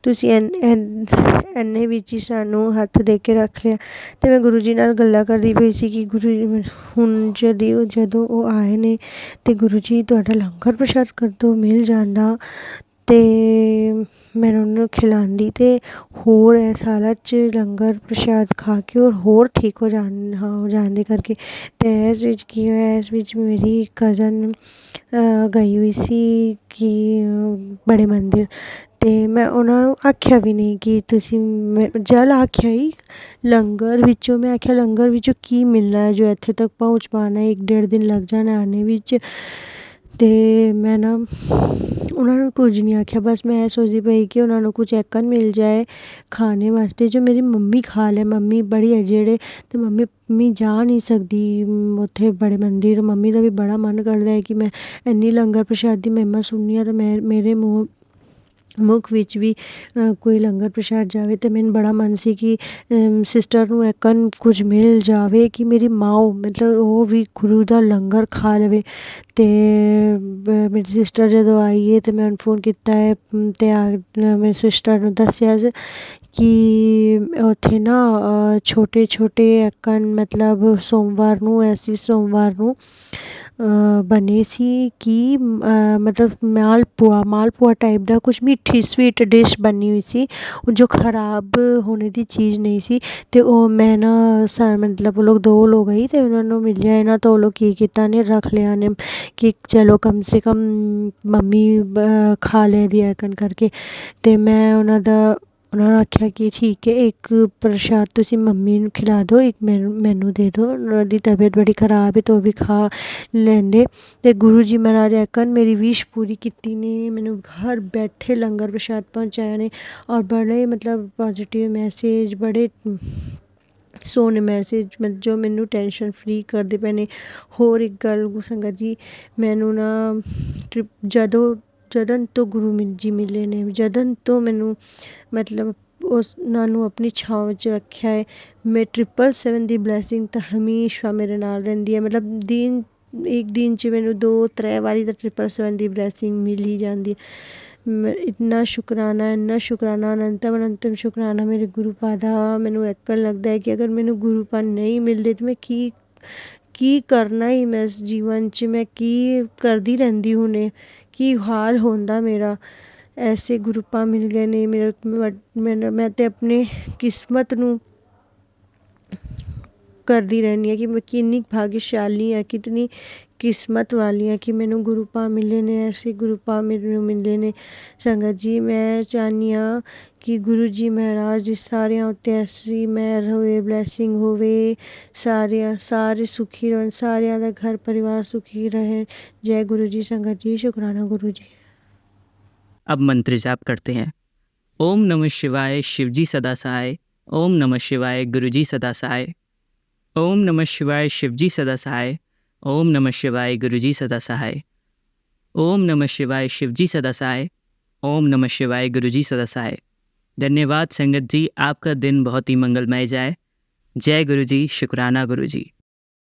S5: ਤੁਸੀਂ ਇੰਨੇ ਵਿੱਚ ਹੀ ਸਾਨੂੰ ਹੱਥ ਦੇ ਕੇ ਰੱਖ ਲਿਆ। ਅਤੇ ਮੈਂ ਗੁਰੂ ਜੀ ਨਾਲ ਗੱਲਾਂ ਕਰਦੀ ਪਈ ਸੀ ਕਿ ਗੁਰੂ ਜੀ ਹੁਣ ਜਦੋਂ ਉਹ ਆਏ ਨੇ ਅਤੇ ਗੁਰੂ ਜੀ ਤੁਹਾਡਾ ਲੰਗਰ ਪ੍ਰਸ਼ਾਦ ਕਦੋਂ ਮਿਲ ਜਾਂਦਾ ਅਤੇ ਮੈਂ ਉਹਨਾਂ ਨੂੰ ਖਿਲਾਉਂਦੀ, ਅਤੇ ਹੋਰ ਇਸ ਹਾਲਤ 'ਚ ਲੰਗਰ ਪ੍ਰਸ਼ਾਦ ਖਾ ਕੇ ਔਰ ਹੋਰ ਠੀਕ ਹੋ ਜਾਣ ਦੇ ਕਰਕੇ। ਅਤੇ ਇਸ ਵਿੱਚ ਕੀ ਹੋਇਆ, ਇਸ ਵਿੱਚ ਮੇਰੀ ਕਜ਼ਨ ਗਈ ਹੋਈ ਸੀ ਕਿ ਬੜੇ ਮੰਦਿਰ, ਅਤੇ ਮੈਂ ਉਹਨਾਂ ਨੂੰ ਆਖਿਆ ਵੀ ਨਹੀਂ ਕਿ ਤੁਸੀਂ ਜਲ ਆਖਿਆ ਹੀ ਲੰਗਰ ਵਿੱਚੋਂ। ਮੈਂ ਆਖਿਆ ਲੰਗਰ ਵਿੱਚੋਂ ਕੀ ਮਿਲਣਾ ਹੈ ਜੋ ਇੱਥੇ ਤੱਕ ਪਹੁੰਚ ਪਾਉਣਾ, 1-1.5 ਦਿਨ ਲੱਗ ਜਾਣਾ ਆਉਣੇ ਵਿੱਚ। ਅਤੇ ਮੈਂ ਨਾ ਉਹਨਾਂ ਨੂੰ ਕੁਝ ਨਹੀਂ ਆਖਿਆ, ਬਸ ਮੈਂ ਇਹ ਸੋਚਦੀ ਪਈ ਕਿ ਉਹਨਾਂ ਨੂੰ ਕੁਝ ਐਕਨ ਮਿਲ ਜਾਏ ਖਾਣੇ ਵਾਸਤੇ ਜੋ ਮੇਰੀ ਮੰਮੀ ਖਾ ਲੈ। ਮੰਮੀ ਬੜੀ ਹੈ ਜਿਹੜੇ, ਅਤੇ ਮੰਮੀ ਜਾ ਨਹੀਂ ਸਕਦੀ ਉੱਥੇ ਬੜੇ ਮੰਦਿਰ। ਮੰਮੀ ਦਾ ਵੀ ਬੜਾ ਮਨ ਕਰਦਾ ਹੈ ਕਿ ਮੈਂ ਇੰਨੀ ਲੰਗਰ ਪ੍ਰਸ਼ਾਦ ਦੀ ਮਹਿਮਾ ਸੁਣਨੀ ਹਾਂ ਅਤੇ ਮੇਰੇ ਮੁੱਖ ਵਿੱਚ ਵੀ ਕੋਈ ਲੰਗਰ ਪ੍ਰਸ਼ਾਦ ਜਾਵੇ। ਅਤੇ ਮੈਨੂੰ ਬੜਾ ਮਨ ਸੀ ਕਿ ਸਿਸਟਰ ਨੂੰ ਐਕਨ ਕੁਝ ਮਿਲ ਜਾਵੇ ਕਿ ਮੇਰੀ ਮਾਂ ਮਤਲਬ ਉਹ ਵੀ ਗੁਰੂ ਦਾ ਲੰਗਰ ਖਾ ਲਵੇ। ਅਤੇ ਮੇਰੀ ਸਿਸਟਰ ਜਦੋਂ ਆਈ ਹੈ ਅਤੇ ਮੈਂ ਉਹਨੂੰ ਫੋਨ ਕੀਤਾ ਹੈ ਅਤੇ ਮੇਰੀ ਸਿਸਟਰ ਨੂੰ ਦੱਸਿਆ ਕਿ ਉੱਥੇ ਨਾ ਛੋਟੇ ਐਕਨ ਮਤਲਬ ਸੋਮਵਾਰ ਨੂੰ ਬਣੇ ਸੀ ਕਿ ਮਤਲਬ ਮਾਲਪੂਆ ਟਾਈਪ ਦਾ ਕੁਛ ਮਿੱਠੀ ਸਵੀਟ ਡਿਸ਼ ਬਣੀ ਹੋਈ ਸੀ, ਜੋ ਖਰਾਬ ਹੋਣੇ ਦੀ ਚੀਜ਼ ਨਹੀਂ ਸੀ। ਅਤੇ ਉਹ ਮੈਂ ਨਾ ਮਤਲਬ ਉਹ ਲੋਕ 2 ਲੋਕ ਗਈ ਅਤੇ ਉਹਨਾਂ ਨੂੰ ਮਿਲਿਆ ਇਹਨਾਂ ਤੋਂ ਉਹ ਲੋਕ ਕੀ ਕੀਤਾ ਨੇ ਰੱਖ ਲਿਆ ਨੇ ਕਿ ਚਲੋ ਕਮ ਸੇ ਕਮ ਮੰਮੀ ਖਾ ਲੈਂਦੀ ਐਕਨ ਕਰਕੇ। ਅਤੇ ਮੈਂ ਉਹਨਾਂ ਨੂੰ ਆਖਿਆ ਕਿ ਠੀਕ ਹੈ, ਇੱਕ ਪ੍ਰਸ਼ਾਦ ਤੁਸੀਂ ਮੰਮੀ ਨੂੰ ਖਿਲਾ ਦਿਓ, ਇੱਕ ਮੈਨੂੰ ਦੇ ਦਿਓ, ਉਹਨਾਂ ਦੀ ਤਬੀਅਤ ਬੜੀ ਖਰਾਬ ਹੈ ਤਾਂ ਉਹ ਵੀ ਖਾ ਲੈਂਦੇ। ਅਤੇ ਗੁਰੂ ਜੀ ਮਹਾਰਾਜ ਐਕਨ ਮੇਰੀ ਵਿਸ਼ ਪੂਰੀ ਕੀਤੀ ਨੇ, ਮੈਨੂੰ ਘਰ ਬੈਠੇ ਲੰਗਰ ਪ੍ਰਸ਼ਾਦ ਪਹੁੰਚਾਇਆ ਨੇ। ਔਰ ਬੜੇ ਮਤਲਬ ਪੋਜ਼ੀਟਿਵ ਮੈਸੇਜ, ਬੜੇ ਸੋਹਣੇ ਮੈਸੇਜ ਜੋ ਮੈਨੂੰ ਟੈਨਸ਼ਨ ਫਰੀ ਕਰਦੇ ਪਏ ਨੇ। ਹੋਰ ਇੱਕ ਗੱਲ ਸੰਗਤ ਜੀ, ਮੈਨੂੰ ਨਾ ਜਦੋਂ ਤੋਂ ਗੁਰੂ ਜੀ ਮਿਲੇ ਨੇ, ਜਦੋਂ ਤੋਂ ਮੈਨੂੰ ਮਤਲਬ ਉਹਨਾਂ ਨੂੰ ਆਪਣੀ ਛਾਂ ਵਿੱਚ ਰੱਖਿਆ ਹੈ, ਮੈਂ 777 ਦੀ ਬਲੈਸਿੰਗ ਤਾਂ ਹਮੇਸ਼ਾ ਮੇਰੇ ਨਾਲ ਰਹਿੰਦੀ ਹੈ। ਮਤਲਬ ਇੱਕ ਦਿਨ 'ਚ ਮੈਨੂੰ 2-3 ਵਾਰੀ ਤਾਂ 777 ਦੀ ਬਲੈਸਿੰਗ ਮਿਲ ਹੀ ਜਾਂਦੀ ਹੈ। ਇੰਨਾ ਸ਼ੁਕਰਾਨਾ ਅਨੰਤਮ ਸ਼ੁਕਰਾਨਾ ਮੇਰੇ ਗੁਰੂ ਪਾਦ ਦਾ। ਮੈਨੂੰ ਇੱਕਣ ਲੱਗਦਾ ਹੈ ਕਿ ਅਗਰ ਮੈਨੂੰ ਗੁਰੂ ਪਾਦ ਨਹੀਂ ਮਿਲਦੇ ਤਾਂ ਮੈਂ ਕੀ ਕਰਨਾ ਹੀ ਮੈਂ ਇਸ ਜੀਵਨ 'ਚ, ਮੈਂ ਕੀ ਕਰਦੀ ਰਹਿੰਦੀ ਹੁਣੇ, ਕੀ ਹਾਲ ਹੁੰਦਾ ਮੇਰਾ। ਐਸੇ ਗੁਰੂ ਪਾਦ ਮਿਲ ਗਏ ਨੇ ਮੈਂ ਤੇ ਆਪਣੀ ਕਿਸਮਤ ਨੂੰ ਕਰਦੀ ਰਹਿੰਦੀ ਹਾਂ ਕਿ ਮੈਂ ਕਿੰਨੀ ਭਾਗਸ਼ਾਲੀ ਹਾਂ, ਕਿਤਨੀ ਕਿਸਮਤ ਵਾਲੀ ਹਾਂ ਕਿ ਮੈਨੂੰ ਗੁਰੂ ਪਾਦ ਮਿਲੇ ਨੇ, ਐਸੇ ਗੁਰੂ ਪਾਦ ਮੈਨੂੰ ਮਿਲੇ ਨੇ। ਸੰਗਤ ਜੀ, ਮੈਂ ਚਾਹੁੰਦੀ ਹਾਂ ਕਿ ਗੁਰੂ ਜੀ ਮਹਾਰਾਜ ਜੀ ਸਾਰਿਆਂ ਉੱਤੇ ਐਸੀ ਮਿਹਰ ਹੋਵੇ, ਬਲੈਸਿੰਗ ਹੋਵੇ, ਸਾਰੇ ਸੁਖੀ ਰਹਿਣ, ਸਾਰਿਆਂ ਦਾ ਘਰ ਪਰਿਵਾਰ ਸੁਖੀ ਰਹੇ। जय गुरु जी। संगत जी, शुक्राना गुरु जी।
S1: अब मंत्र जाप करते हैं। ओम नमः शिवाय शिवजी सदा सहाय। ओम नमः शिवाय गुरुजी सदा सहाय। ओम नमः शिवाय शिवजी सदा सहाय। ओम नमः शिवाय गुरुजी सदा सहाय। ओम नमः शिवाय शिवजी सदा सहाय। ओम नमः शिवाय गुरुजी सदा सहाय। धन्यवाद संगत जी, आपका दिन बहुत ही मंगलमय जाए। जय गुरु जी। शुक्राना गुरु जी।